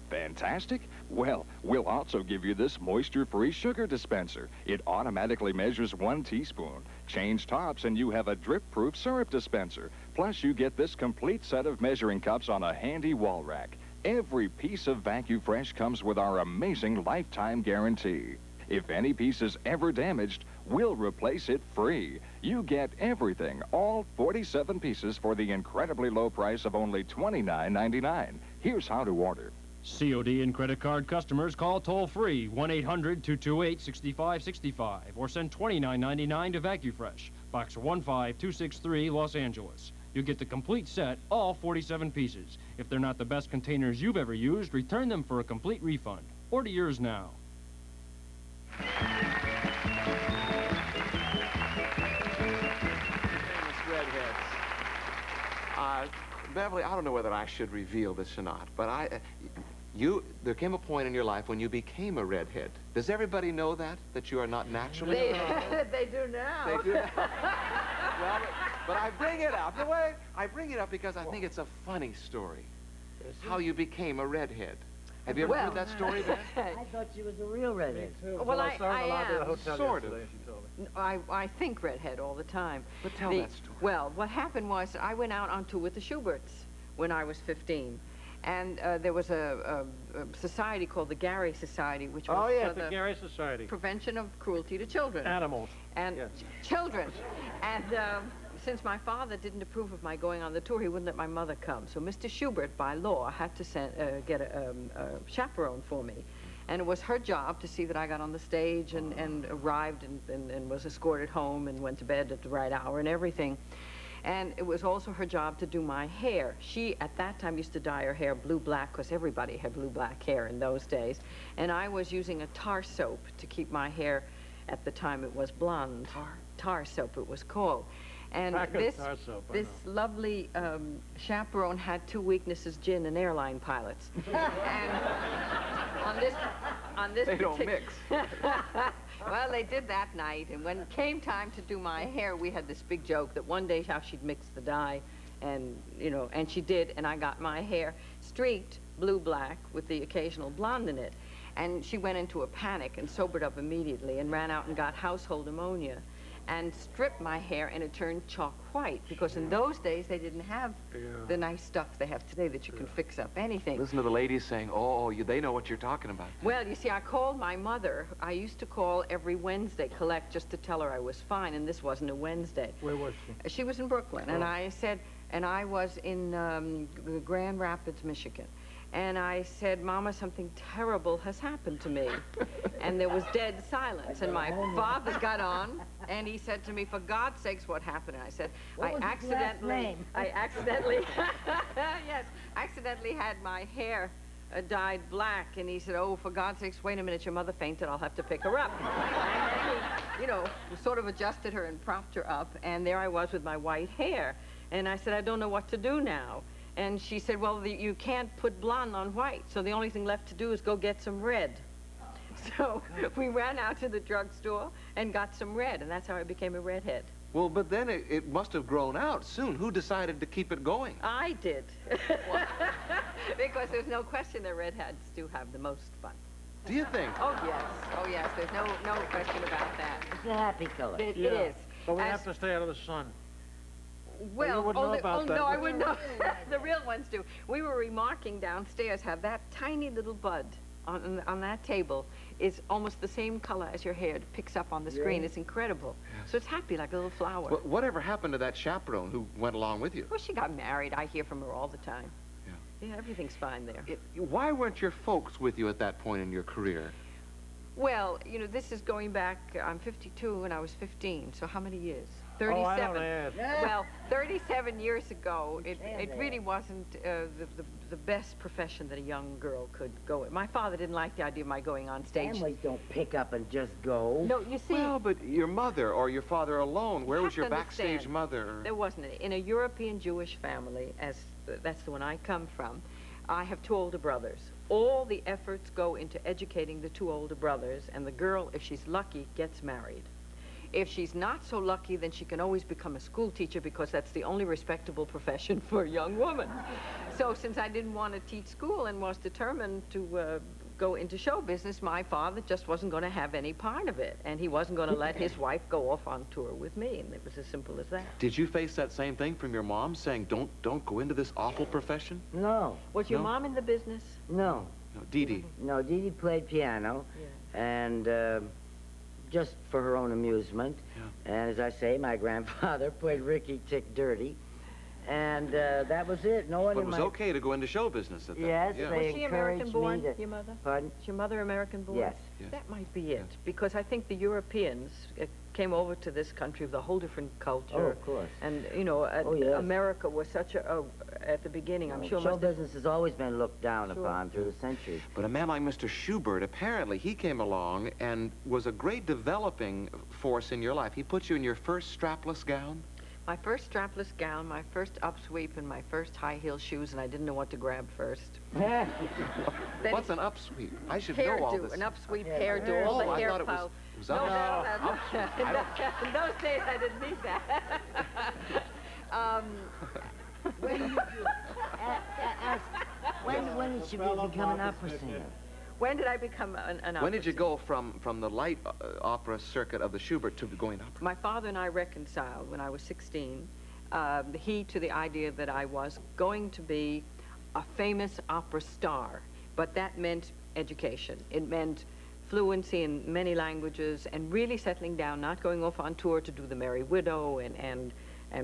Fantastic? Well, we'll also give you this moisture-free sugar dispenser. It automatically measures 1 teaspoon. Change tops and you have a drip-proof syrup dispenser. Plus, you get this complete set of measuring cups on a handy wall rack. Every piece of VacuFresh comes with our amazing lifetime guarantee. If any piece is ever damaged, we'll replace it free. You get everything, all 47 pieces for the incredibly low price of only $29.99. Here's how to order. COD and credit card customers call toll-free 1-800-228-6565 or send $29.99 to VacuFresh, Box 15263, Los Angeles. You get the complete set, all 47 pieces. If they're not the best containers you've ever used, return them for a complete refund. Order yours now. Beverly, I don't know whether I should reveal this or not, but there came a point in your life when you became a redhead. Does everybody know that you are not naturally? They do now. They do now. Well, but I bring it up. The way I bring it up because I think it's a funny story. How you became a redhead. Have you ever heard that story, Ben? I thought she was a real redhead. Well, I am. Sort of. I think redhead all the time. But tell that story. Well, what happened was I went out on tour with the Schuberts when I was 15. And there was a society called the Gary Society, which was the Gary Society. Prevention of cruelty to children. Animals. And children. And since my father didn't approve of my going on the tour, he wouldn't let my mother come. So Mr. Schubert, by law, had to get a chaperone for me. And it was her job to see that I got on the stage and arrived and was escorted home and went to bed at the right hour and everything. And it was also her job to do my hair. She, at that time, used to dye her hair blue-black because everybody had blue-black hair in those days. And I was using a tar soap to keep my hair, at the time it was blonde. Tar soap it was called. And this lovely chaperone had 2 weaknesses, gin and airline pilots. And on this They don't mix. Well, they did that night, and when it came time to do my hair, we had this big joke that one day how she'd mix the dye, and, you know, and she did, and I got my hair streaked blue-black with the occasional blonde in it. And she went into a panic and sobered up immediately and ran out and got household ammonia and stripped my hair, and it turned chalk white, because in those days they didn't have the nice stuff they have today that you can fix up anything. Listen to the ladies saying, oh, they know what you're talking about. Well, you see, I called my mother. I used to call every Wednesday, collect, just to tell her I was fine, and this wasn't a Wednesday. Where was she? She was in Brooklyn, and I said, and I was in Grand Rapids, Michigan. And I said, Mama, something terrible has happened to me. And there was dead silence. And my father got on, and he said to me, for God's sakes, what happened? And I said, I accidentally had my hair dyed black. And he said, oh, for God's sakes, wait a minute, your mother fainted, I'll have to pick her up. And then he, you know, sort of adjusted her and propped her up, and there I was with my white hair. And I said, I don't know what to do now. And she said, well, you can't put blonde on white, so the only thing left to do is go get some red. So we ran out to the drugstore and got some red, and that's how I became a redhead. Well, but then it must have grown out soon. Who decided to keep it going? I did. Because there's no question that redheads do have the most fun. Do you think? Oh, yes. Oh, yes. There's no question about that. It's a happy color. It is. But we have to stay out of the sun. Well, you wouldn't know about that. No, I wouldn't know. The real ones do. We were remarking downstairs how that tiny little bud on that table is almost the same color as your hair. It picks up on the screen. It's incredible. Yes. So it's happy like a little flower. Well, whatever happened to that chaperone who went along with you? Well, she got married. I hear from her all the time. Yeah, everything's fine there. Why weren't your folks with you at that point in your career? Well, you know, this is going back, I'm 52 and I was 15, so how many years? 37. Oh, I don't add. Well, 37 years ago, it really wasn't the best profession that a young girl could go in. My father didn't like the idea of my going on stage. Families don't pick up and just go. No, you see... Well, but your mother or your father alone, where was your backstage understand. mother? There wasn't any. In a European Jewish family, as that's the one I come from, I have 2 older brothers. All the efforts go into educating the 2 older brothers, and the girl, if she's lucky, gets married. If she's not so lucky, then she can always become a school teacher, because that's the only respectable profession for a young woman. So since I didn't want to teach school and was determined to go into show business, my father just wasn't going to have any part of it. And he wasn't going to let his wife go off on tour with me, and it was as simple as that. Did you face that same thing from your mom, saying, don't go into this awful profession? No. Was your mom in the business? No. No, Dee Dee. No, Dee Dee played piano, and just for her own amusement. Yeah. And as I say, my grandfather played Ricky Tick Dirty. And that was it. No one. But it was okay to go into show business at that Yes, point. they Was she encouraged American-born, me to... your mother? Pardon? Is your mother American-born? Yes. That might be it, because I think the Europeans came over to this country with a whole different culture. Oh, of course. And, you know, America was such at the beginning, I'm sure... Show business has always been looked down upon through the centuries. But a man like Mr. Schubert, apparently, he came along and was a great developing force in your life. He put you in your first strapless gown? My first strapless gown, my first upsweep, and my first high-heel shoes, and I didn't know what to grab first. What's an upsweep? I should know all this. An upsweep hairdo, all the hair I thought plow. it was up. In those days, I didn't need that. When did you become an opera singer? When did I become an opera When did you go from the light opera circuit of the Schubert to going opera? My father and I reconciled when I was 16. He to the idea that I was going to be a famous opera star, but that meant education. It meant fluency in many languages and really settling down, not going off on tour to do The Merry Widow and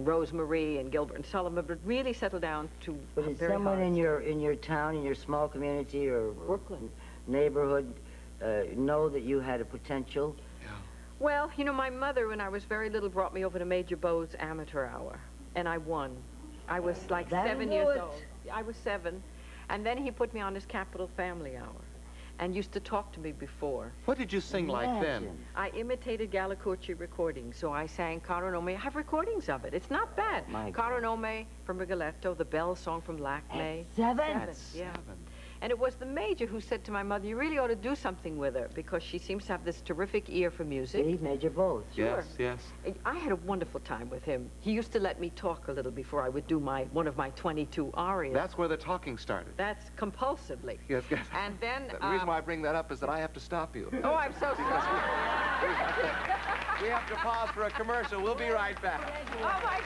Rosemary and Gilbert and Sullivan, but really settle down to But did someone in your town, in your small community or Brooklyn neighborhood know that you had a potential? Well, you know, my mother, when I was very little, brought me over to Major Bowes' amateur hour, and I won. I was like 7 years old. I was 7, and then he put me on his Capitol Family Hour and used to talk to me before. What did you sing like then? I imitated Gallicucci recordings, so I sang Caro Nome. I have recordings of it. It's not bad. Caro Nome from Rigoletto, the Bell song from Lacme. Seven? Yeah. And it was the Major who said to my mother, you really ought to do something with her because she seems to have this terrific ear for music. See, Major Bowles. Sure. Yes. I had a wonderful time with him. He used to let me talk a little before I would do one of my 22 arias. That's where the talking started. That's compulsively. Yes. And then... The reason why I bring that up is that I have to stop you. Oh, I'm so sorry. We have to pause for a commercial. We'll be right back. Oh, my...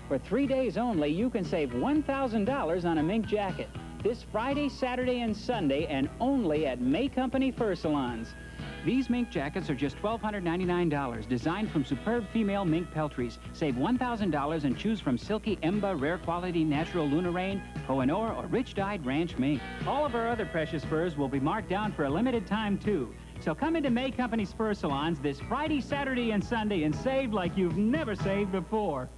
For 3 days only, you can save $1,000 on a mink jacket. This Friday, Saturday, and Sunday, and only at May Company Fur Salons. These mink jackets are just $1,299, designed from superb female mink peltries. Save $1,000 and choose from silky Emba, rare quality natural Lunarain, Kohinoor, or rich-dyed ranch mink. All of our other precious furs will be marked down for a limited time, too. So come into May Company's Fur Salons this Friday, Saturday, and Sunday and save like you've never saved before.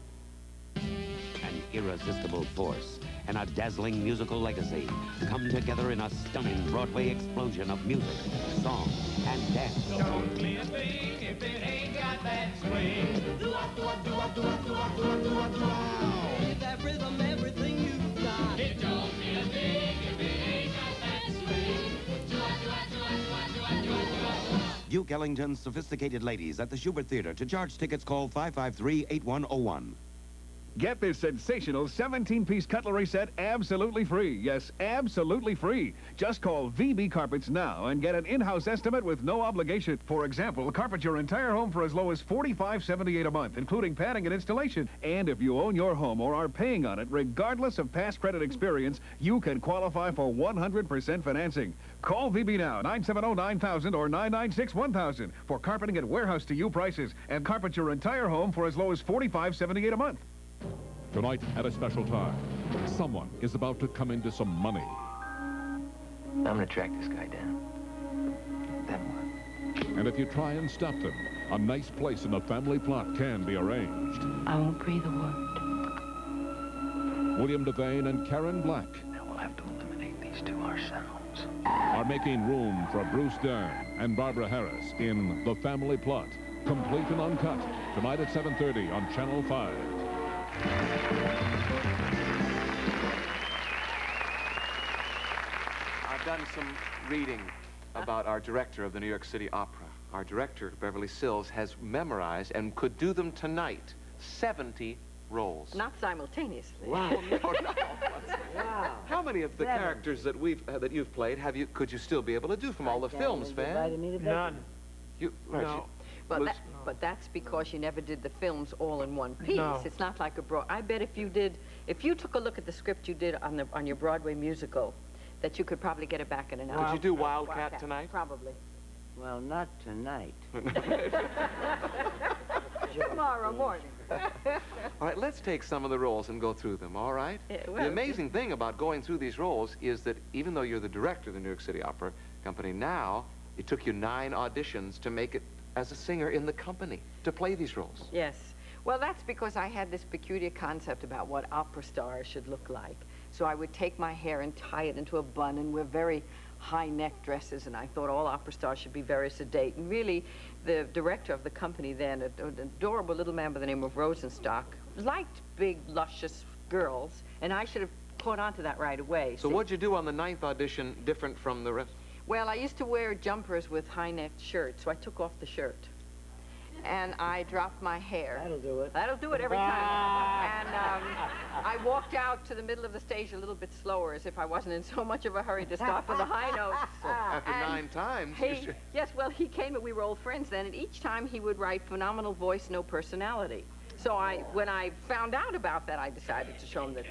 An irresistible force and a dazzling musical legacy come together in a stunning Broadway explosion of music, song, and dance. Don't be a thing if it ain't got that swing. Do-wah, do-wah, do-wah, do-wah, do-wah, do-wah, do-wah, do-wah. Give that rhythm everything you've got. It don't be a thing if it ain't got that swing. Do-wah, do-wah, do-wah, do-wah, do-wah, do-wah, do-wah. Duke Ellington's Sophisticated Ladies at the Schubert Theater. To charge tickets, call 553-8101. Get this sensational 17-piece cutlery set absolutely free. Yes, absolutely free. Just call VB Carpets now and get an in-house estimate with no obligation. For example, carpet your entire home for as low as $45.78 a month, including padding and installation. And if you own your home or are paying on it, regardless of past credit experience, you can qualify for 100% financing. Call VB now, 970-9000 or 996-1000 for carpeting at warehouse-to-you prices, and carpet your entire home for as low as $45.78 a month. Tonight, at a special time, someone is about to come into some money. I'm gonna track this guy down. Then what? And if you try and stop them, a nice place in the family plot can be arranged. I won't breathe a word. William Devane and Karen Black Now we'll have to eliminate these two ourselves. are making room for Bruce Dern and Barbara Harris in The Family Plot, complete and uncut, tonight at 7:30 on Channel 5. I've done some reading about our director of the New York City Opera. Our director, Beverly Sills, has memorized and could do them tonight, 70 roles. Not simultaneously. Wow. No. Wow. How many of the characters that you've played could you still be able to do from all the films, Van? None. No. But that's because you never did the films all in one piece. No. It's not like I bet if you took a look at the script you did on your Broadway musical, that you could probably get it back in an hour. Could you do Wildcat tonight? Probably. Well, not tonight. Tomorrow morning. All right, let's take some of the roles and go through them, all right? Yeah, well, the amazing thing about going through these roles is that even though you're the director of the New York City Opera Company now, it took you 9 auditions to make it as a singer in the company, to play these roles. Yes. Well, that's because I had this peculiar concept about what opera stars should look like. So I would take my hair and tie it into a bun and wear very high-neck dresses, and I thought all opera stars should be very sedate. And really, the director of the company then, an adorable little man by the name of Rosenstock, liked big, luscious girls, and I should have caught on to that right away. So what'd you do on the 9th audition different from the rest? Well, I used to wear jumpers with high-necked shirts, so I took off the shirt. And I dropped my hair. That'll do it. That'll do it every time. And I walked out to the middle of the stage a little bit slower, as if I wasn't in so much of a hurry to stop with the high notes. After 9 times. Yes, well, he came and we were old friends then, and each time he would write phenomenal voice, no personality. So when I found out about that, I decided to show him that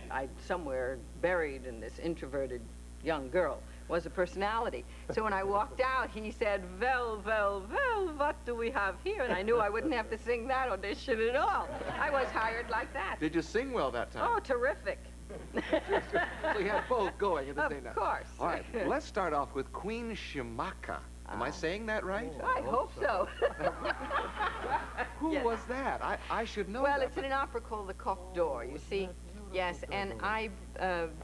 somewhere buried in this introverted young girl was a personality. So when I walked out, he said, "Well, what do we have here?" And I knew I wouldn't have to sing that audition at all. I was hired like that. Did you sing well that time? Oh, terrific. So you had both going at the same time. Of course. All right, let's start off with Queen Shimaka. Am I saying that right? I hope so. Who was that? I should know Well, that. it's in an opera called The Coq d'Or, you see. Yes, and I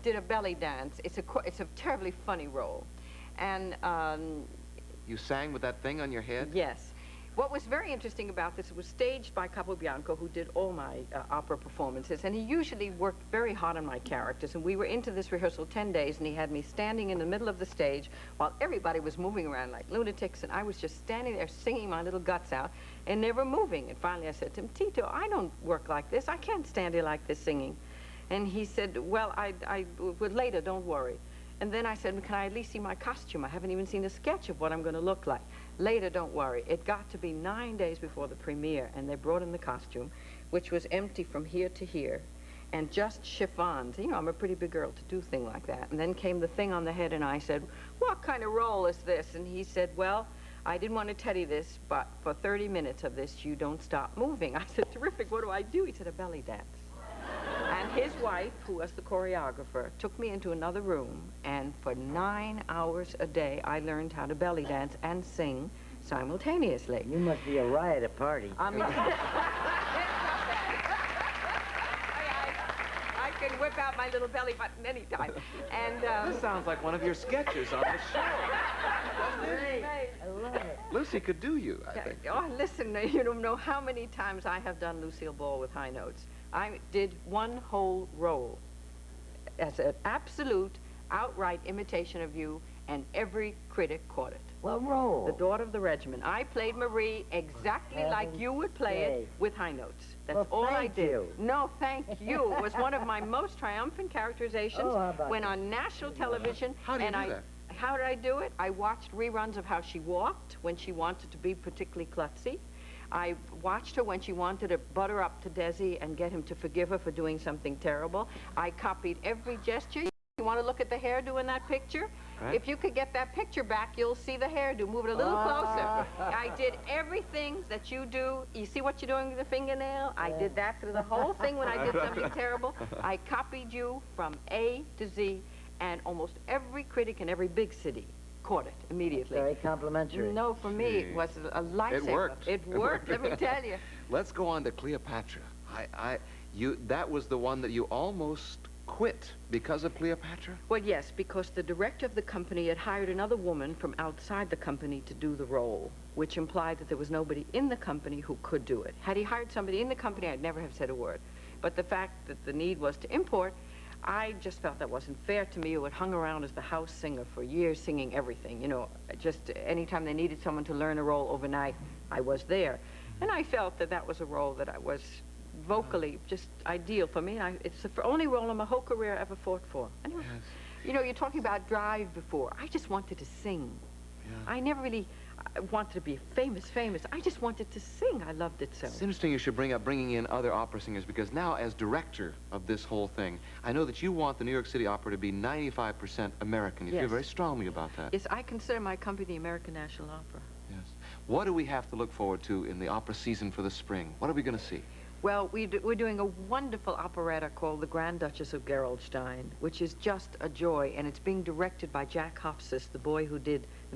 did a belly dance. It's a terribly funny role. And You sang with that thing on your head? yes. What was very interesting about this, it was staged by Capobianco, who did all my opera performances, and he usually worked very hard on my characters, and we were into this rehearsal 10 days, and he had me standing in the middle of the stage while everybody was moving around like lunatics, and I was just standing there singing my little guts out and never moving. And finally I said to him, Tito, I don't work like this. I can't stand here like this singing. And he said, well, I would later, don't worry. And then I said, can I at least see my costume? I haven't even seen a sketch of what I'm going to look like. Later, don't worry. It got to be 9 days before the premiere, and they brought in the costume, which was empty from here to here, and just chiffons. You know, I'm a pretty big girl to do a thing like that. And then came the thing on the head, and I said, what kind of role is this? And he said, well, I didn't want to tell you this, but for 30 minutes of this, you don't stop moving. I said, terrific, what do I do? He said, a belly dance. And his wife, who was the choreographer, took me into another room, and for 9 hours a day, I learned how to belly dance and sing simultaneously. You must be a riot at party. I mean, I can whip out my little belly button anytime. And This sounds like one of your sketches on the show. Doesn't it? I love it. Lucy could do you, I think. Oh, listen, you don't know how many times I have done Lucille Ball with high notes. I did one whole role as an absolute, outright imitation of you, and every critic caught it. What role? The daughter of the regiment. I played Marie exactly like you would play it with high notes. That's all I did. You. No, thank you. It was one of my most triumphant characterizations. Oh, how about went that? on national television. How do you do that? How did I do it? I watched reruns of how she walked when she wanted to be particularly klutzy. I watched her when she wanted to butter up to Desi and get him to forgive her for doing something terrible. I copied every gesture. You want to look at the hairdo in that picture? Right. If you could get that picture back, you'll see the hairdo. Move it a little closer. I did everything that you do. You see what you're doing with the fingernail? I did that through the whole thing when I did something terrible. I copied you from A to Z, and almost every critic in every big city caught it immediately. Very complimentary. No, for me, it was a lifesaver. It worked. It worked, let me tell you. Let's go on to Cleopatra. That was the one that you almost quit because of Cleopatra? Well, yes, because the director of the company had hired another woman from outside the company to do the role, which implied that there was nobody in the company who could do it. Had he hired somebody in the company, I'd never have said a word. But the fact that the need was to import, I just felt that wasn't fair to me, who had hung around as the house singer for years singing everything. You know, just anytime they needed someone to learn a role overnight, I was there. And I felt that that was a role that I was vocally just ideal for me. And it's the only role in my whole career I ever fought for. Anyway, you know, you're talking about drive before. I just wanted to sing. Yeah. I never really wanted to be famous. I just wanted to sing. I loved it so. It's interesting you should bring up bringing in other opera singers, because now as director of this whole thing, I know that you want the New York City Opera to be 95% American. You feel very strongly about that. Yes, I consider my company the American National Opera. Yes. What do we have to look forward to in the opera season for the spring? What are we going to see? Well, we're doing a wonderful operetta called The Grand Duchess of Gerolstein, which is just a joy, and it's being directed by Jack Hofstas, the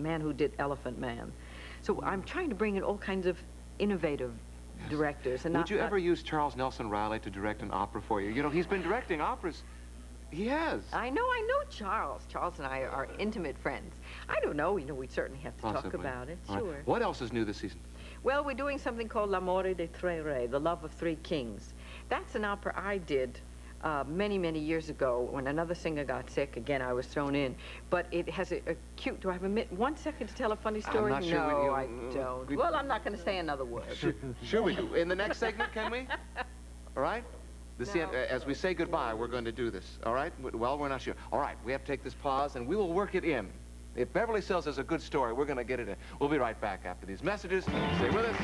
man who did Elephant Man. So I'm trying to bring in all kinds of innovative directors. And Would you ever use Charles Nelson Riley to direct an opera for you? You know, he's been directing operas. He has. I know Charles. Charles and I are intimate friends. I don't know, we'd certainly have to talk about it, sure. Right. What else is new this season? Well, we're doing something called L'amore dei tre re, The Love of Three Kings. That's an opera I did many, many years ago when another singer got sick. Again, I was thrown in. But it has a cute... Do I have 1 second to tell a funny story? I'm not sure no, I don't. Well, I'm not going to say another word. Sure we do. In the next segment, can we? All right? As we say goodbye, we're going to do this, all right? Well, we're not sure. All right, we have to take this pause, and we will work it in. If Beverly Sills has a good story, we're going to get it in. We'll be right back after these messages. Stay with us.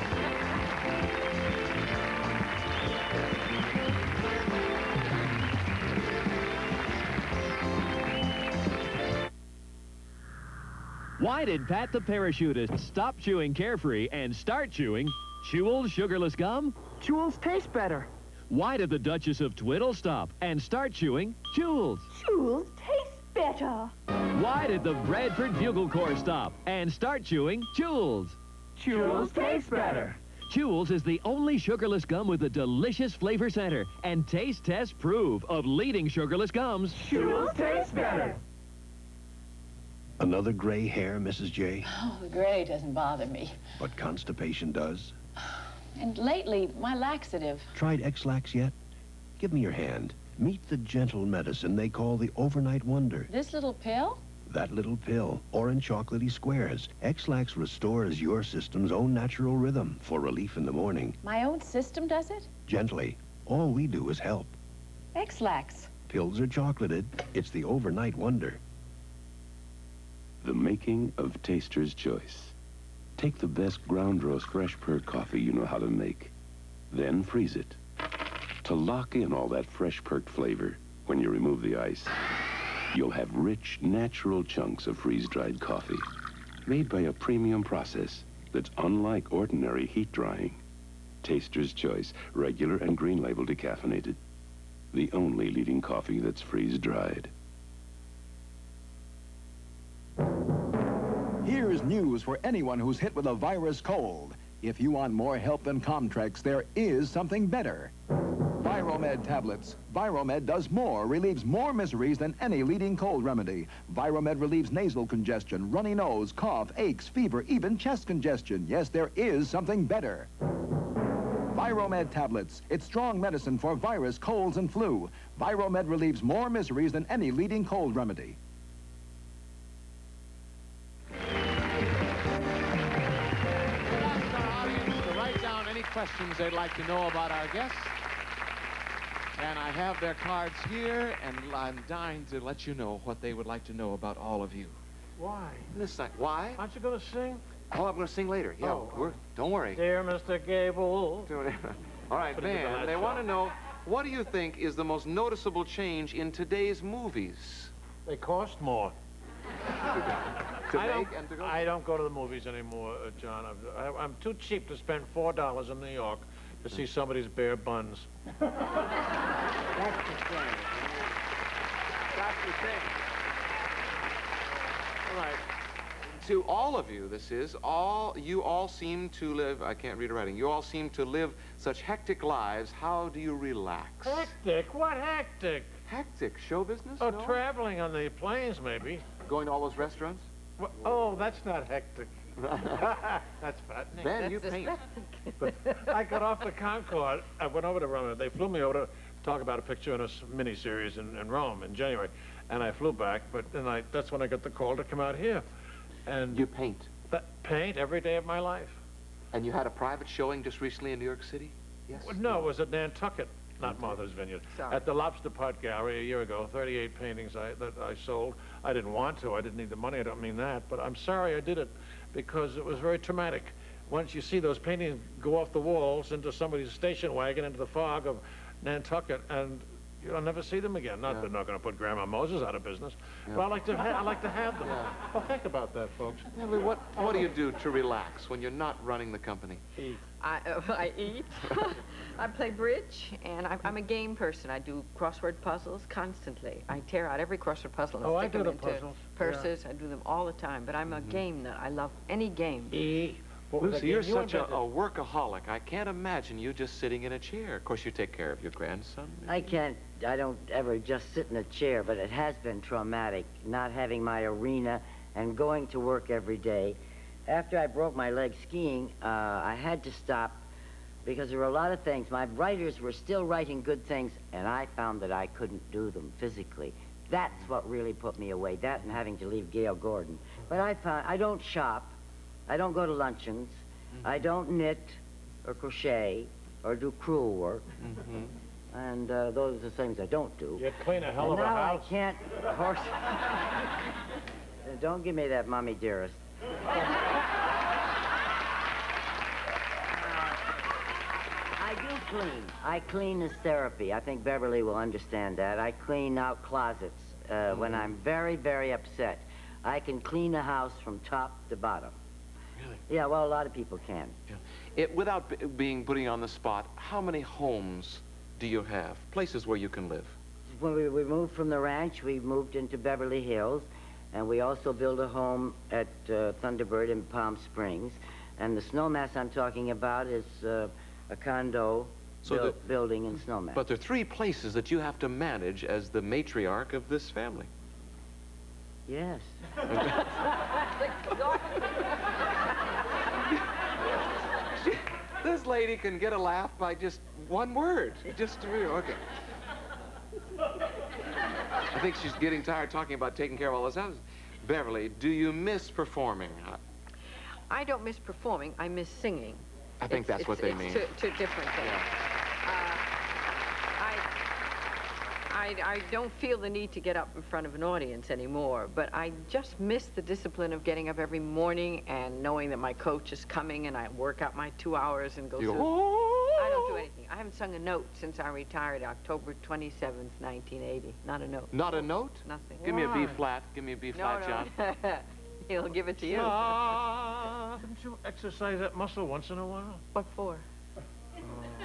Why did Pat the parachutist stop chewing Carefree and start chewing Jewel's sugarless gum? Jewel's taste better. Why did the Duchess of Twiddle stop and start chewing Jewel's? Jewel's taste better. Why did the Bradford Bugle Corps stop and start chewing Jewel's? Jewel's taste better. Jewel's is the only sugarless gum with a delicious flavor center, and taste tests prove of leading sugarless gums. Jewel's taste better. Another gray hair, Mrs. J? Oh, the gray doesn't bother me. But constipation does? And lately, my laxative. Tried X-Lax yet? Give me your hand. Meet the gentle medicine they call the overnight wonder. This little pill? That little pill, orange chocolatey squares. X-Lax restores your system's own natural rhythm for relief in the morning. My own system does it? Gently. All we do is help. X-Lax. Pills are chocolated. It's the overnight wonder. The making of Taster's Choice. Take the best ground roast fresh perk coffee you know how to make. Then freeze it. To lock in all that fresh perked flavor when you remove the ice. You'll have rich, natural chunks of freeze-dried coffee, made by a premium process that's unlike ordinary heat drying. Taster's Choice, regular and green label decaffeinated. The only leading coffee that's freeze-dried. Here's news for anyone who's hit with a virus cold. If you want more help than Comtrex, there is something better. Viromed tablets. Viromed does more, relieves more miseries than any leading cold remedy. Viromed relieves nasal congestion, runny nose, cough, aches, fever, even chest congestion. Yes, there is something better. Viromed tablets. It's strong medicine for virus, colds, and flu. Viromed relieves more miseries than any leading cold remedy. Questions they'd like to know about our guests. And I have their cards here, and I'm dying to let you know what they would like to know about all of you. Why? Listen, why? Aren't you going to sing? Oh, I'm going to sing later. Yeah, don't worry. Dear Mr. Gable. All right, Ben, they want to know, what do you think is the most noticeable change in today's movies? They cost more. I don't go to the movies anymore, John. I'm too cheap to spend $4 in New York to see somebody's bare buns. That's the thing. That's the thing. All right. To all of you, you all seem to live, I can't read the writing, you all seem to live such hectic lives. How do you relax? Hectic? What hectic? Hectic? Show business? Oh, no? Traveling on the planes, maybe. Going to all those restaurants? Well, oh, that's not hectic. That's fattening. Ben, you paint. But I got off the Concorde. I went over to Rome. They flew me over to talk about a picture in a miniseries in Rome in January. And I flew back, but then that's when I got the call to come out here. And you paint? Paint every day of my life. And you had a private showing just recently in New York City? Yes. Well, no, it was at Nantucket, not Martha's Vineyard. Sorry. At the Lobster Pot Gallery a year ago, 38 paintings that I sold. I didn't want to. I didn't need the money. I don't mean that. But I'm sorry I did it because it was very traumatic. Once you see those paintings go off the walls into somebody's station wagon into the fog of Nantucket, and you'll never see them again. Not they're not going to put Grandma Moses out of business, but I like to have them. Well, think about that, folks. Yeah, but what do you do to relax when you're not running the company? Eat. I eat. I play bridge, and I'm a game person. I do crossword puzzles constantly. I tear out every crossword puzzle and stick them into purses. Yeah. I do them all the time. But I'm a game nut. I love any game. Lucy, you're such a workaholic. I can't imagine you just sitting in a chair. Of course, you take care of your grandson. Maybe. I don't ever just sit in a chair, but it has been traumatic, not having my arena and going to work every day. After I broke my leg skiing, I had to stop because there were a lot of things. My writers were still writing good things, and I found that I couldn't do them physically. That's what really put me away, that and having to leave Gail Gordon. But I don't shop. I don't go to luncheons. I don't knit or crochet or do crewel work. And those are the things I don't do. You clean a hell of a house. I can't horse. Don't give me that, Mommy Dearest. I do clean. I clean as therapy. I think Beverly will understand that. I clean out closets when I'm very, very upset. I can clean a house from top to bottom. Really? Yeah, well, a lot of people can. Yeah. Without putting you on the spot, how many homes do you have? Places where you can live? When we moved from the ranch, we moved into Beverly Hills, and we also built a home at Thunderbird in Palm Springs. And the Snowmass I'm talking about is a condo building in Snowmass. But there are 3 places that you have to manage as the matriarch of this family. Yes. This lady can get a laugh by just one word. Just, okay. I think she's getting tired talking about taking care of all this house. Beverly, do you miss performing? I don't miss performing. I miss singing. I think that's what they mean. Two different things. I don't feel the need to get up in front of an audience anymore, but I just miss the discipline of getting up every morning and knowing that my coach is coming and I work out my 2 hours and go through. I don't do anything. I haven't sung a note since I retired October 27th, 1980. Not a note. Not a note? Nothing. Give me a B flat. Give me a B flat, John. He'll give it to you. Couldn't you exercise that muscle once in a while? What for?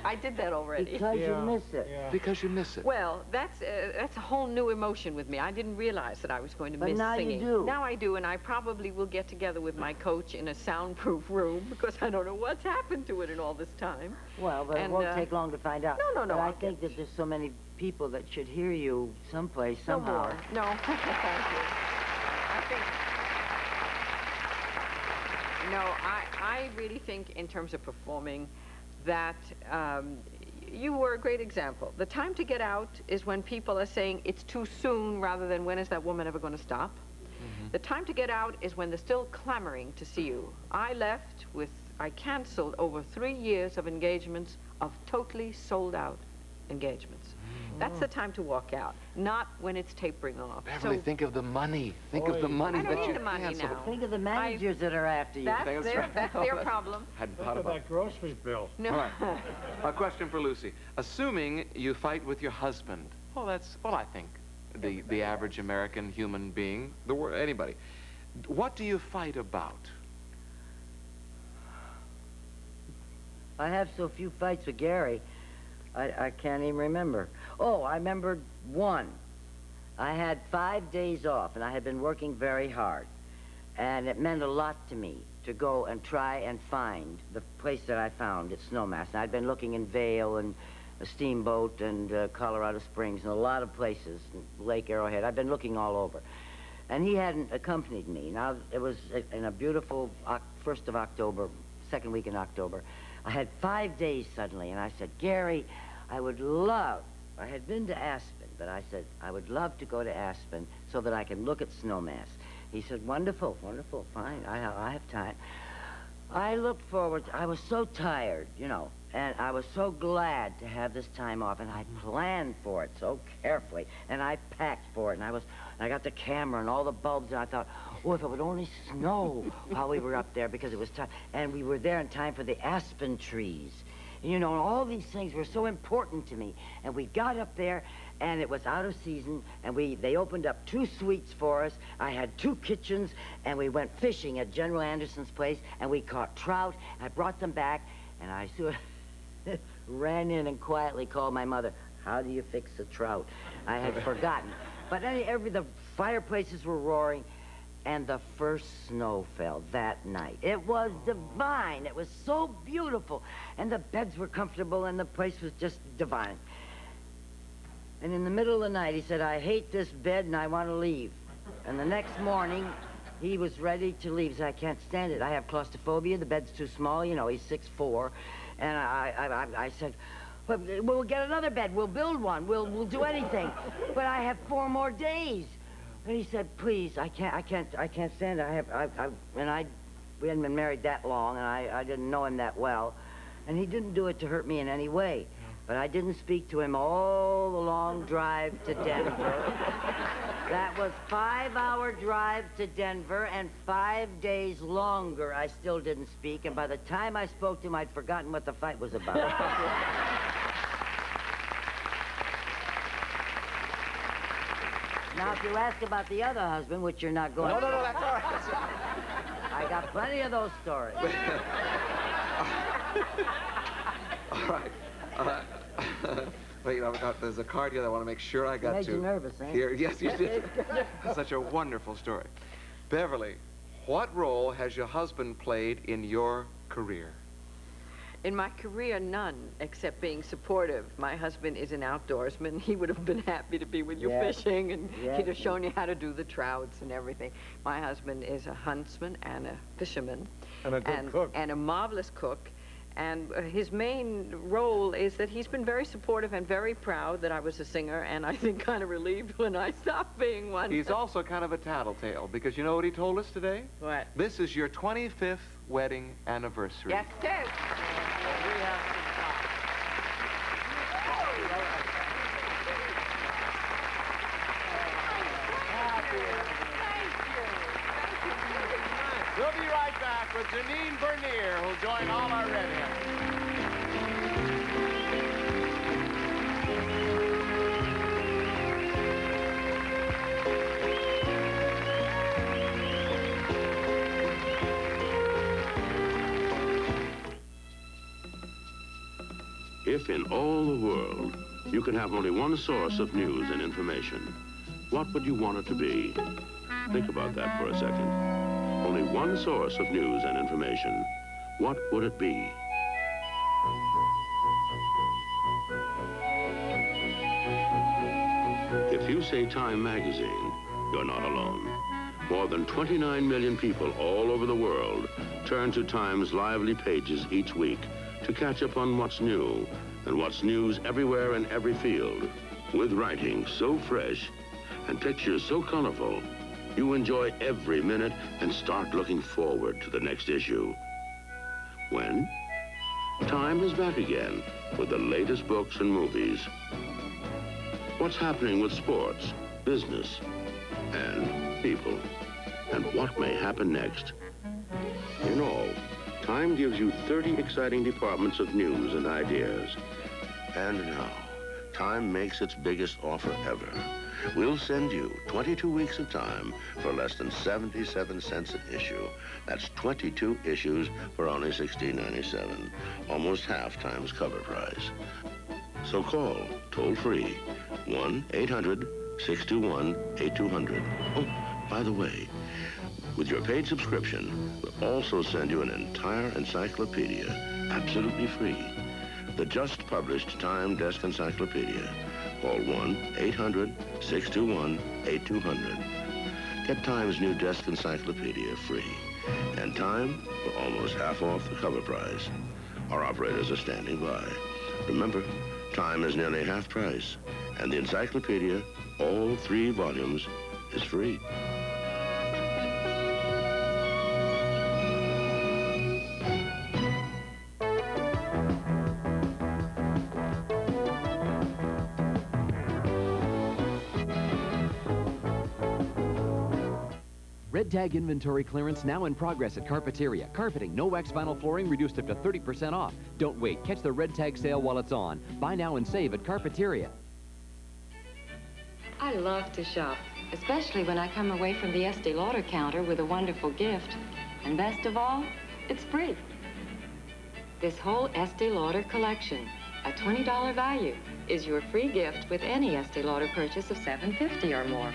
I did that already. Because you miss it. Yeah. Because you miss it. Well, that's a whole new emotion with me. I didn't realize that I was going to miss now singing. you do. Now I do, and I probably will get together with my coach in a soundproof room because I don't know what's happened to it in all this time. Well, but it won't take long to find out. No. But I think that there's so many people that should hear you someplace, somehow. No more. No, thank you. I think... No, I really think in terms of performing that you were a great example. The time to get out is when people are saying it's too soon rather than when is that woman ever going to stop. The time to get out is when they're still clamoring to see you. I canceled over 3 years of engagements of totally sold out engagements. That's the time to walk out, not when it's tapering off. Beverly, think of the money. Think of the money that you the money now. Think of the managers that are after you. That's their problem. Hadn't Look thought at about that grocery bill. No. All right. A question for Lucy. Assuming you fight with your husband, I think the average American human being, anybody. What do you fight about? I have so few fights with Gary, I can't even remember. Oh, I remembered one. I had 5 days off, and I had been working very hard. And it meant a lot to me to go and try and find the place that I found at Snowmass. And I'd been looking in Vail and Steamboat and Colorado Springs and a lot of places, Lake Arrowhead. I'd been looking all over. And he hadn't accompanied me. Now, it was in a beautiful 1st of October, second week in October. I had 5 days suddenly, and I said, Gary, I had been to Aspen, but I said, I would love to go to Aspen so that I can look at Snowmass. He said, wonderful, wonderful, fine, I have time. I looked forward, I was so tired, and I was so glad to have this time off, and I planned for it so carefully, and I packed for it, and I got the camera and all the bulbs, and I thought, oh, if it would only snow while we were up there, because it was time, and we were there in time for the aspen trees. And, all these things were so important to me. And we got up there, and it was out of season, and they opened up 2 suites for us. I had 2 kitchens, and we went fishing at General Anderson's place, and we caught trout. I brought them back, and I sort of ran in and quietly called my mother. How do you fix a trout? I had forgotten. But the fireplaces were roaring, and the first snow fell that night. It was divine. It was so beautiful. And the beds were comfortable, and the place was just divine. And in the middle of the night, he said, I hate this bed, and I want to leave. And the next morning, he was ready to leave. He said, I can't stand it. I have claustrophobia. The bed's too small. He's 6'4". And I said, well, we'll get another bed. We'll build one. We'll do anything. But I have 4 more days. And he said, please, I can't stand it. We hadn't been married that long, and I didn't know him that well. And he didn't do it to hurt me in any way. But I didn't speak to him all the long drive to Denver. That was 5-hour drive to Denver, and 5 days longer I still didn't speak. And by the time I spoke to him, I'd forgotten what the fight was about. Now, if you ask about the other husband, which you're not going to... No, that's all right. I got plenty of those stories. All right. Wait, there's a card here that I want to make sure I got Made to. you nervous, eh? Here, yes, you did. Such a wonderful story. Beverly, what role has your husband played in your career? In my career, none, except being supportive. My husband is an outdoorsman. He would have been happy to be with you fishing, and he'd have shown you how to do the trouts and everything. My husband is a huntsman and a fisherman. And a good cook. And a marvelous cook. And his main role is that he's been very supportive and very proud that I was a singer, and I think kind of relieved when I stopped being one. He's also kind of a tattletale, because you know what he told us today? What? This is your 25th wedding anniversary. Yes, it is. We have some We'll be right back with Jeannine Burnier, who'll join all our redheads. If in all the world you could have only one source of news and information, what would you want it to be? Think about that for a second. Only one source of news and information. What would it be? If you say Time magazine, you're not alone. More than 29 million people all over the world turn to Time's lively pages each week to catch up on what's new and what's news everywhere in every field. With writing so fresh and pictures so colorful, you enjoy every minute and start looking forward to the next issue. When? Time is back again with the latest books and movies. What's happening with sports, business, and people? And what may happen next? In all, Time gives you 30 exciting departments of news and ideas. And now, Time makes its biggest offer ever. We'll send you 22 weeks of Time for less than 77 cents an issue. That's 22 issues for only $16.97, almost half Time's cover price. So call, toll-free, 1-800-621-8200. Oh, by the way, with your paid subscription, we'll also send you an entire encyclopedia, absolutely free. The just-published Time Desk Encyclopedia. Call 1-800-621-8200. Get Time's new Desk Encyclopedia free. And Time for almost half off the cover price. Our operators are standing by. Remember, Time is nearly half price. And the encyclopedia, all 3 volumes, is free. Red Tag inventory clearance now in progress at Carpeteria. Carpeting, no wax vinyl flooring reduced up to 30% off. Don't wait. Catch the Red Tag sale while it's on. Buy now and save at Carpeteria. I love to shop, especially when I come away from the Estee Lauder counter with a wonderful gift. And best of all, it's free. This whole Estee Lauder collection, a $20 value, is your free gift with any Estee Lauder purchase of $7.50 or more.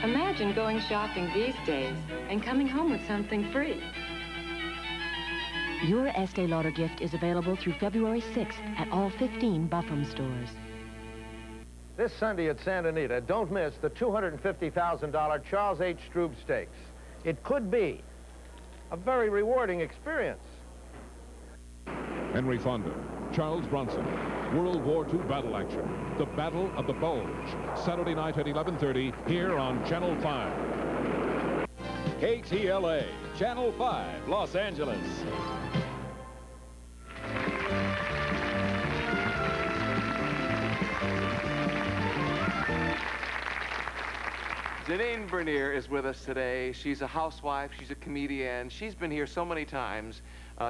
Imagine going shopping these days and coming home with something free. Your Estee Lauder gift is available through February 6th at all 15 Buffum stores. This Sunday at Santa Anita, don't miss the $250,000 Charles H. Strube Stakes. It could be a very rewarding experience. Henry Fonda, Charles Bronson, World War II battle action, The Battle of the Bulge, Saturday night at 11:30 here on Channel 5. KTLA, Channel 5, Los Angeles. Jeannine Burnier is with us today. She's a housewife. She's a comedienne. She's been here so many times.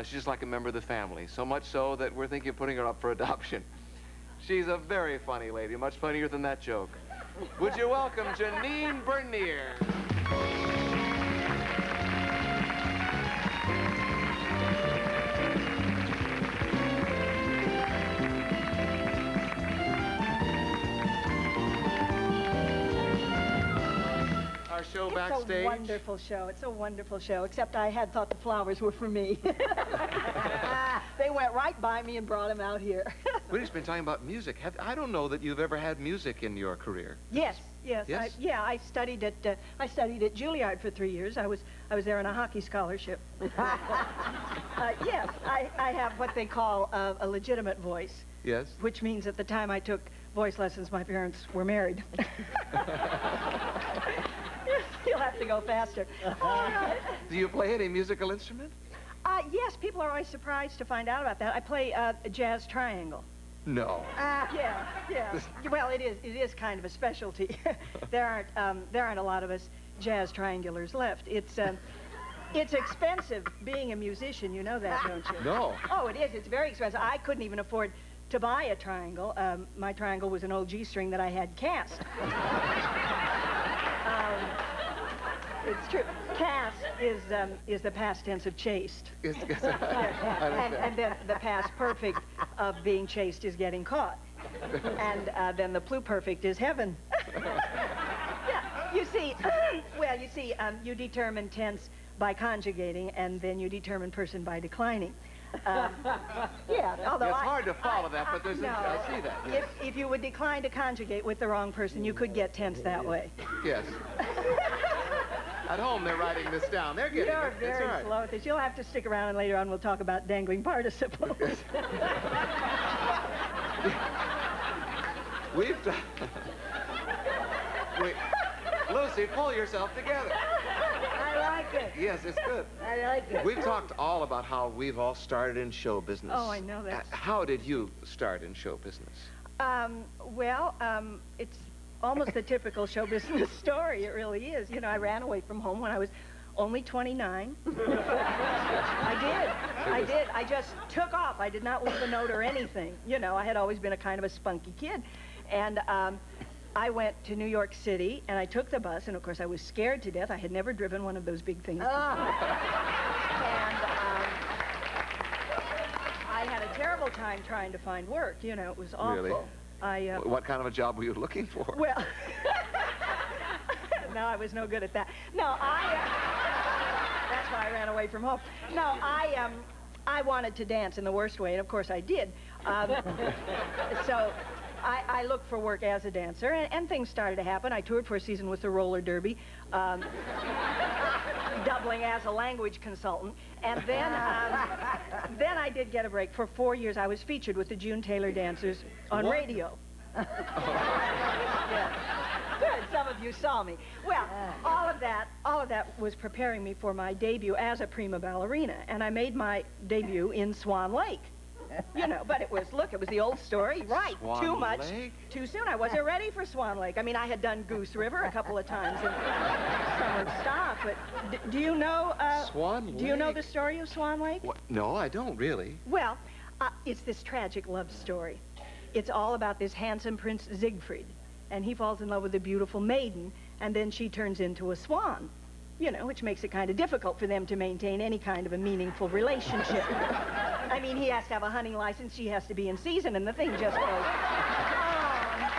She's just like a member of the family. So much so that we're thinking of putting her up for adoption. She's a very funny lady, much funnier than that joke. Would you welcome Jeannine Burnier? Our show backstage. It's a wonderful show. It's a wonderful show, except I had thought the flowers were for me. They went right by me and brought him out here. We've just been talking about music. I don't know that you've ever had music in your career. Yes. Yes? I studied at Juilliard for 3 years. I was there on a hockey scholarship. Yes, I have what they call a legitimate voice. Yes? Which means at the time I took voice lessons, my parents were married. You'll have to go faster. All right. Do you play any musical instrument? Yes, people are always surprised to find out about that. I play a jazz triangle. No. Yeah. Well, it is kind of a specialty. There aren't a lot of us jazz triangulars left. It's expensive being a musician. You know that, don't you? No. Oh, it is. It's very expensive. I couldn't even afford to buy a triangle. My triangle was an old G-string that I had cast. It's true. Cast is the past tense of chaste. And then the past perfect of being chaste is getting caught. And then the pluperfect is heaven. Yeah, you see, you determine tense by conjugating, and then you determine person by declining. Yeah, although it's hard to follow that, but there's I see that. Yes. If you would decline to conjugate with the wrong person, you could get tense that way. Yes. At home, they're writing this down. They're getting You're it. very It's all slow at this. You'll have to stick around, and later on we'll talk about dangling participles. Lucy, pull yourself together. I like it. Yes, it's good. I like it. We've talked all about how we've all started in show business. Oh, I know that. How did you start in show business? It's almost the typical show business story. It really is. You know, I ran away from home when I was only 29. I did. I just took off. I did not leave a note or anything. You know, I had always been a kind of a spunky kid. And I went to New York City, and I took the bus, and of course I was scared to death. I had never driven one of those big things before. And I had a terrible time trying to find work. You know, it was awful. Really? What kind of a job were you looking for? Well, no, I was no good at that. No, that's why I ran away from home. No, I wanted to dance in the worst way, and of course I did. So I looked for work as a dancer, and things started to happen. I toured for a season with the roller derby, doubling as a language consultant, and then I did get a break. For 4 years, I was featured with the June Taylor Dancers on radio. Yeah. Good, some of you saw me. Well, all of that was preparing me for my debut as a prima ballerina, and I made my debut in Swan Lake. You know, but it was the old story, right? Swan Too much, Lake? too soon. I wasn't ready for Swan Lake. I mean, I had done Goose River a couple of times in summer stock, but do you know, Swan Lake? Do you know the story of Swan Lake? What? No, I don't really. Well, it's this tragic love story. It's all about this handsome Prince Siegfried, and he falls in love with a beautiful maiden, and then she turns into a swan. You know, which makes it kind of difficult for them to maintain any kind of a meaningful relationship. I mean, he has to have a hunting license, she has to be in season, and the thing just goes on and on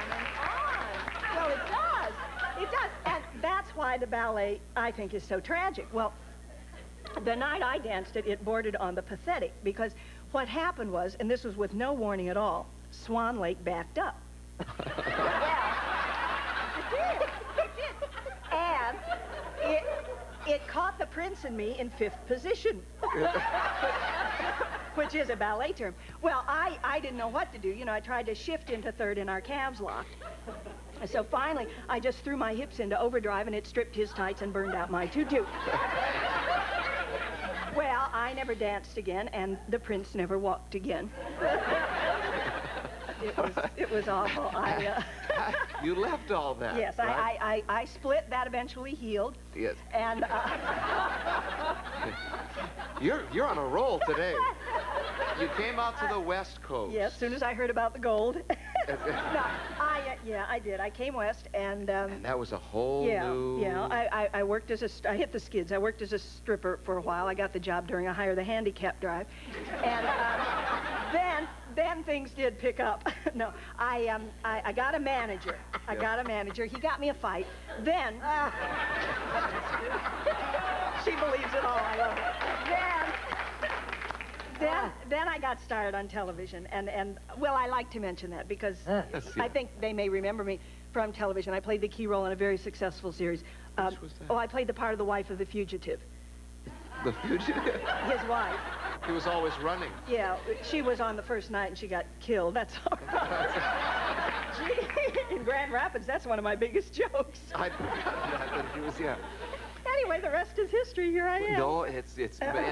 and on. Well, it does. It does. And that's why the ballet, I think, is so tragic. Well, the night I danced it, it bordered on the pathetic, because what happened was, and this was with no warning at all, Swan Lake backed up. And it caught the prince and me in 5th position, which is a ballet term. Well, I didn't know what to do. You know, I tried to shift into 3rd and our calves locked. So finally, I just threw my hips into overdrive, and it stripped his tights and burned out my tutu. Well, I never danced again, and the prince never walked again. It was awful. You left all that. Yes, right? I split. That eventually healed. Yes. And you're on a roll today. You came out to the West Coast. Yes, as soon as I heard about the gold. No, I did. I came west, and that was a whole new. Yeah, I worked as I hit the skids. I worked as a stripper for a while. I got the job during a Hire the Handicap drive, and then things did pick up. No, I got a manager. I got a manager. He got me a fight. Then she believes it all. I love it. then I got started on television, and well, I like to mention that because I think they may remember me from television. I played the key role in a very successful series. Which was that? Oh, I played the part of the wife of the fugitive. The fugitive? His wife. He was always running. Yeah, she was on the first night and she got killed. That's all right. Gee, in Grand Rapids, that's one of my biggest jokes. I forgot that he was, yeah. Anyway, the rest is history. Here I am. No, and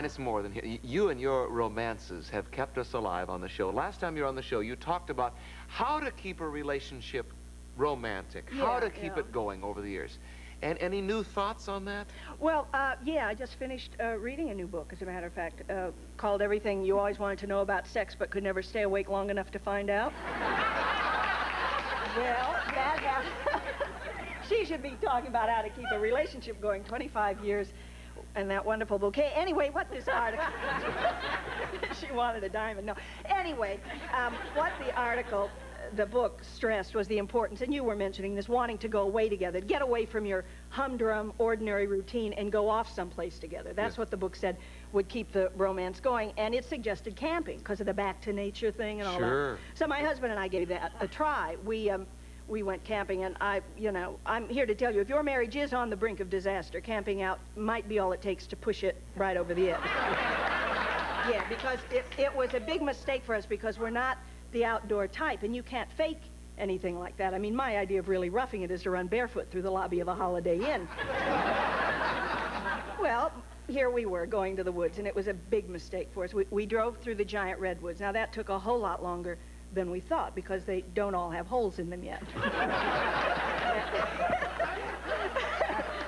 it's more than you and your romances have kept us alive on the show. Last time you were on the show, you talked about how to keep a relationship romantic, how to keep it going over the years. And any new thoughts on that? Well, yeah, I just finished reading a new book, as a matter of fact, called Everything You Always Wanted to Know About Sex But Could Never Stay Awake Long Enough to Find Out. Well, that she should be talking about how to keep a relationship going 25 years and that wonderful bouquet. Anyway, what this article... She wanted a diamond. No. Anyway, what the article... the book stressed was the importance, and you were mentioning this, wanting to go away together, get away from your humdrum, ordinary routine and go off someplace together. That's what the book said would keep the romance going, and it suggested camping because of the back to nature thing and all that. So my husband and I gave that a try. We went camping, and I'm here to tell you, if your marriage is on the brink of disaster, camping out might be all it takes to push it right over the edge. Yeah, because it was a big mistake for us because we're not the outdoor type, and you can't fake anything like that. I mean, my idea of really roughing it is to run barefoot through the lobby of a Holiday Inn. Well, here we were going to the woods, and it was a big mistake for us. We drove through the giant redwoods. Now, that took a whole lot longer than we thought because they don't all have holes in them yet.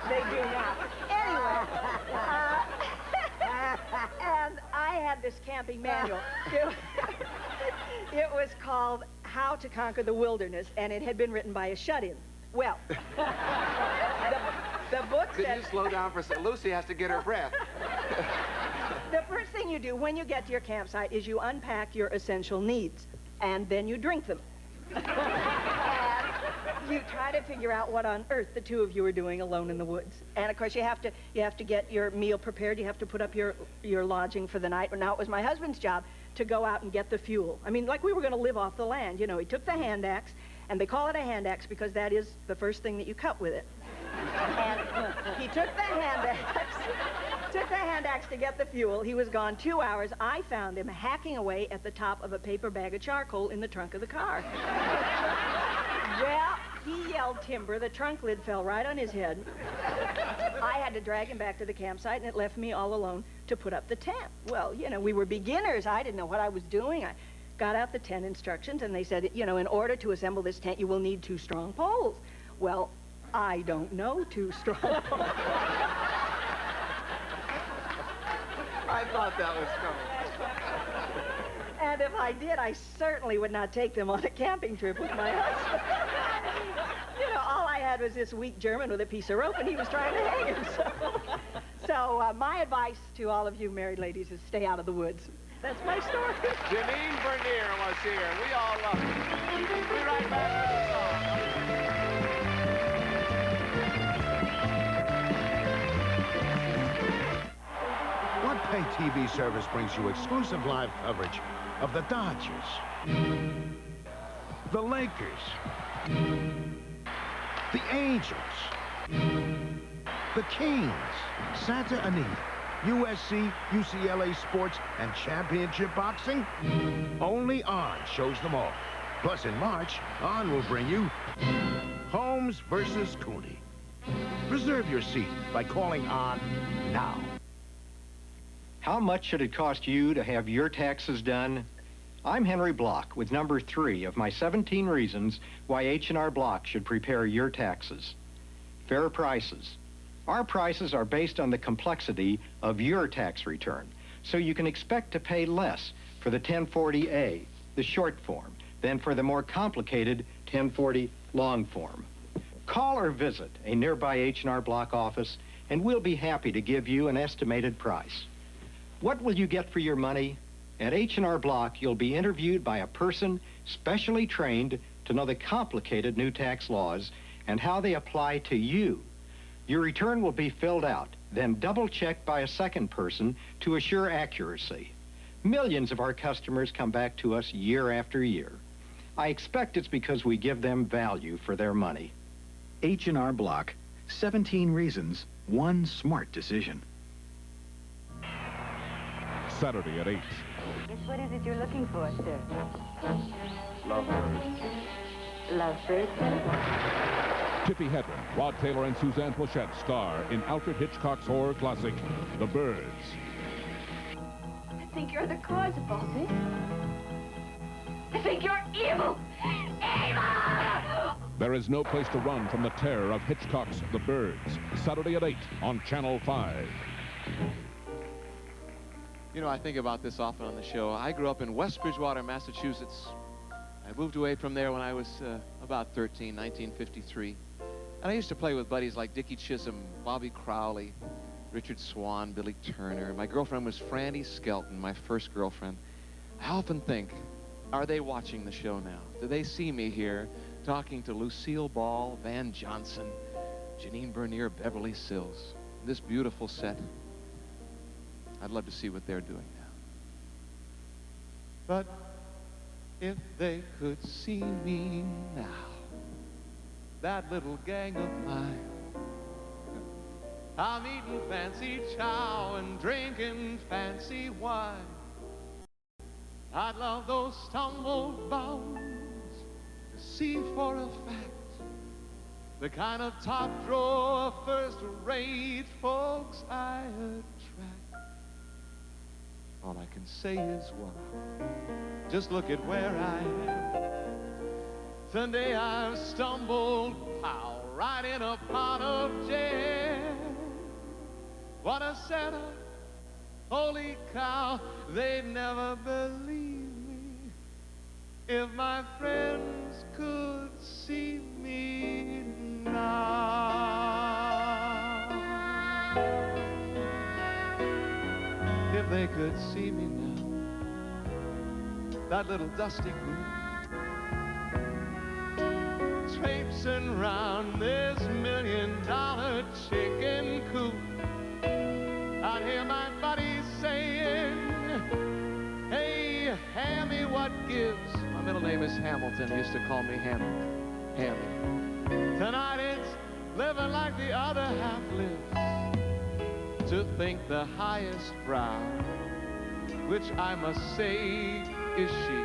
They do not. Anyway, and I had this camping manual. It was called How to Conquer the Wilderness, and it had been written by a shut-in. Well, the book said... Could you slow down for a second? Lucy has to get her breath. The first thing you do when you get to your campsite is you unpack your essential needs, and then you drink them. And you try to figure out what on earth the two of you are doing alone in the woods. And of course you have to get your meal prepared. You have to put up your lodging for the night. Now it was my husband's job to go out and get the fuel. I mean, like we were going to live off the land. You know, he took the hand axe, and they call it a hand axe because that is the first thing that you cut with it. And he took the hand axe to get the fuel. He was gone 2 hours. I found him hacking away at the top of a paper bag of charcoal in the trunk of the car. Well, he yelled timber. The trunk lid fell right on his head. I had to drag him back to the campsite, and it left me all alone to put up the tent. Well, you know, we were beginners. I didn't know what I was doing. I got out the tent instructions, and they said, you know, in order to assemble this tent, you will need 2 strong poles. Well, I don't know 2 strong poles. I thought that was coming. And if I did, I certainly would not take them on a camping trip with my husband. You know, all I had was this weak German with a piece of rope, and he was trying to hang himself. So my advice to all of you married ladies is stay out of the woods. That's my story. Jeannine Burnier was here. We all love her. We'll be right back with the song. What pay TV service brings you exclusive live coverage of the Dodgers, the Lakers, the Angels, the Kings, Santa Anita, USC, UCLA sports, and championship boxing? Only On shows them all. Plus, in March, On will bring you Holmes versus Cooney. Reserve your seat by calling On now. How much should it cost you to have your taxes done? I'm Henry Block with number 3 of my 17 reasons why H&R Block should prepare your taxes. Fair prices. Our prices are based on the complexity of your tax return, so you can expect to pay less for the 1040A, the short form, than for the more complicated 1040 long form. Call or visit a nearby H&R Block office, and we'll be happy to give you an estimated price. What will you get for your money? At H&R Block, you'll be interviewed by a person specially trained to know the complicated new tax laws and how they apply to you. Your return will be filled out, then double-checked by a second person to assure accuracy. Millions of our customers come back to us year after year. I expect it's because we give them value for their money. H&R Block, 17 reasons, one smart decision. Saturday at 8. Guess what is it you're looking for, sir? Lovebirds. Lovebirds, sir? Tippi Hedren, Rod Taylor, and Suzanne Plachette star in Alfred Hitchcock's horror classic, The Birds. I think you're the cause of all this. I think you're evil! Evil! There is no place to run from the terror of Hitchcock's The Birds. Saturday at 8 on Channel 5. You know, I think about this often on the show. I grew up in West Bridgewater, Massachusetts. I moved away from there when I was about 13, 1953. And I used to play with buddies like Dickie Chisholm, Bobby Crowley, Richard Swan, Billy Turner. My girlfriend was Franny Skelton, my first girlfriend. I often think, are they watching the show now? Do they see me here talking to Lucille Ball, Van Johnson, Jeannine Burnier, Beverly Sills? This beautiful set. I'd love to see what they're doing now. But if they could see me now, that little gang of mine, I'm eating fancy chow and drinking fancy wine. I'd love those stumbled bones to see for a fact the kind of top drawer, first-rate folks I attract. All I can say is, wow, just look at where I am. Sunday I've stumbled, pow, right in a pot of jam. What a setup, holy cow, they'd never believe me if my friends could see me now. If they could see me now, that little dusty group traipsing round this $1 million chicken coop. I'd hear my buddies saying, hey, Hammy, what gives? My middle name is Hamilton. He used to call me Hammy. Hammy. Tonight it's living like the other half lives. To think the highest brow, which I must say is she,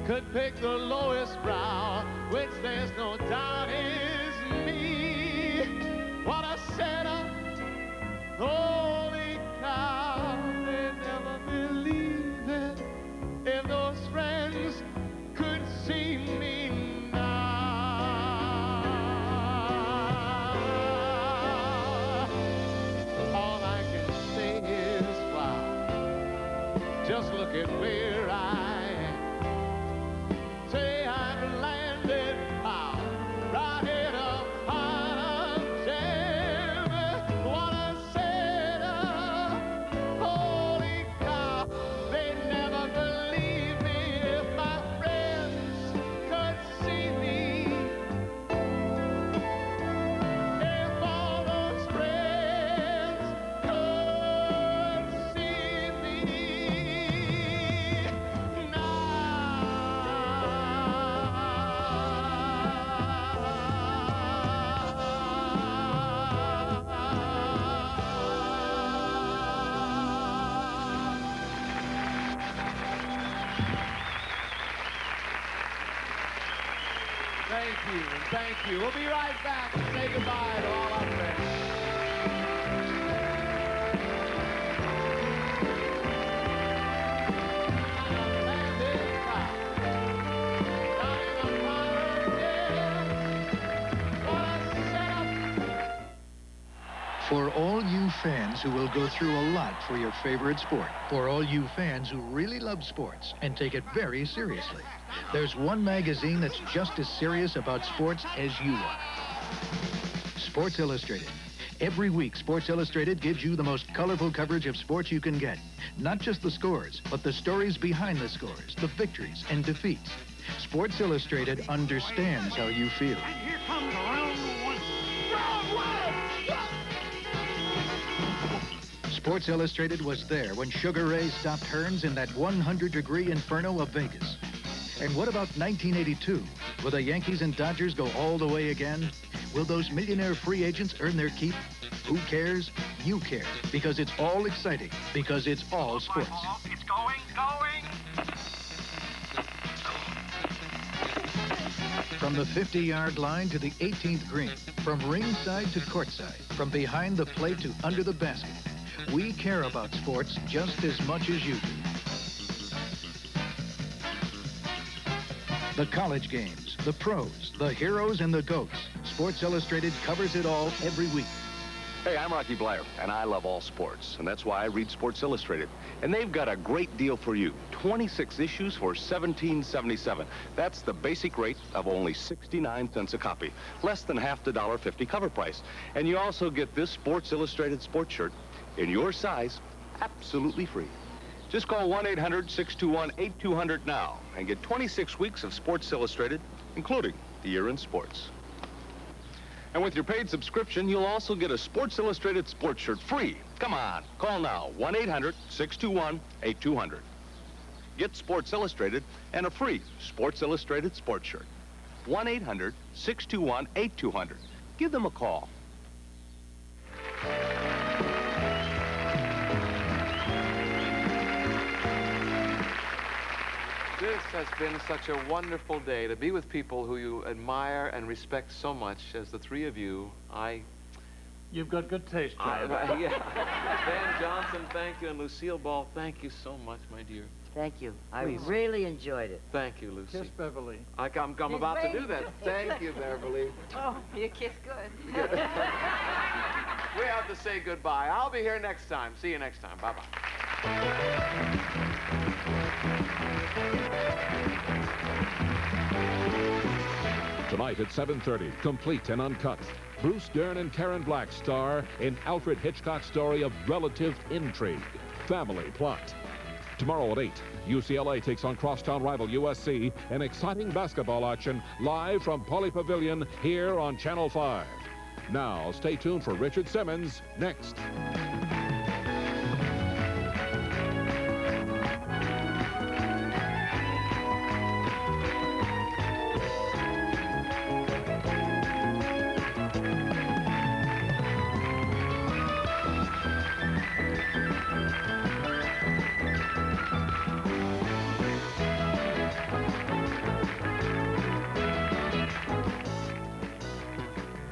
could pick the lowest brow, which there's no doubt is me. What a setup, holy cow, they'd never believe it if those friends could see me now. All I can say is, wow, just look at where I am. Say I've landed, pow, right in a pot of jam. What a setup, holy cow, they'd never believe me if my friends could see me. If all those friends could see me now. Thank you, and thank you. We'll be right back and say goodbye to all our friends. For all you fans who will go through a lot for your favorite sport, for all you fans who really love sports and take it very seriously, there's one magazine that's just as serious about sports as you are. Sports Illustrated. Every week, Sports Illustrated gives you the most colorful coverage of sports you can get. Not just the scores, but the stories behind the scores, the victories and defeats. Sports Illustrated understands how you feel. And here comes round one. Sports Illustrated was there when Sugar Ray stopped Hearns in that 100-degree inferno of Vegas. And what about 1982? Will the Yankees and Dodgers go all the way again? Will those millionaire free agents earn their keep? Who cares? You care. Because it's all exciting. Because it's all sports. It's going. From the 50-yard line to the 18th green, from ringside to courtside, from behind the plate to under the basket, we care about sports just as much as you do. The college games, the pros, the heroes, and the GOATs. Sports Illustrated covers it all every week. Hey, I'm Rocky Blair, and I love all sports, and that's why I read Sports Illustrated. And they've got a great deal for you. 26 issues for $17.77. That's the basic rate of only 69 cents a copy, less than half the $1.50 cover price. And you also get this Sports Illustrated sports shirt in your size, absolutely free. Just call 1-800-621-8200 now and get 26 weeks of Sports Illustrated, including the year in sports. And with your paid subscription, you'll also get a Sports Illustrated sports shirt free. Come on, call now, 1-800-621-8200. Get Sports Illustrated and a free Sports Illustrated sports shirt. 1-800-621-8200. Give them a call. This has been such a wonderful day to be with people who you admire and respect so much as the three of you. You've got good taste, John. Yeah. Ben Johnson, thank you, and Lucille Ball, thank you so much, my dear. Thank you. Please. I really enjoyed it. Thank you, Lucy. Kiss Beverly. I'm about to do that. Thank you, Beverly. Oh, you kiss good. We have to say goodbye. I'll be here next time. See you next time. Bye-bye. Tonight at 7:30, complete and uncut, Bruce Dern and Karen Black star in Alfred Hitchcock's story of relative intrigue, family plot. Tomorrow at 8, UCLA takes on crosstown rival USC in exciting basketball action live from Pauley Pavilion here on Channel 5. Now, stay tuned for Richard Simmons next.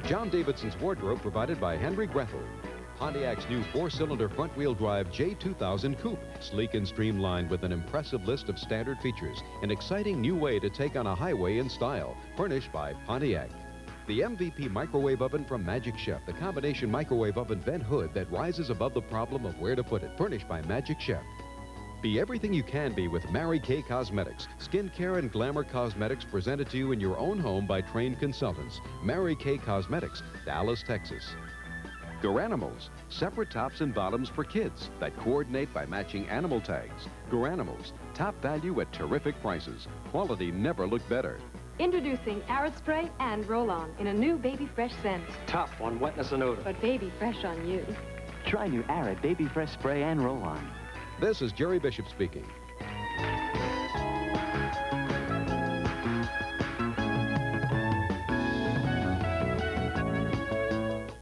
John Davidson's wardrobe provided by Henry Grethel. Pontiac's new 4-cylinder front-wheel drive J2000 Coupe, sleek and streamlined with an impressive list of standard features. An exciting new way to take on a highway in style, furnished by Pontiac. The MVP microwave oven from Magic Chef, the combination microwave oven vent hood that rises above the problem of where to put it, furnished by Magic Chef. Be everything you can be with Mary Kay Cosmetics. Skincare and glamour cosmetics presented to you in your own home by trained consultants. Mary Kay Cosmetics, Dallas, Texas. Garanimals, separate tops and bottoms for kids that coordinate by matching animal tags. Garanimals, top value at terrific prices. Quality never looked better. Introducing Arid Spray and Roll-On in a new Baby Fresh scent. Tough on wetness and odor. But Baby Fresh on you. Try new Arid Baby Fresh Spray and Roll-On. This is Jerry Bishop speaking.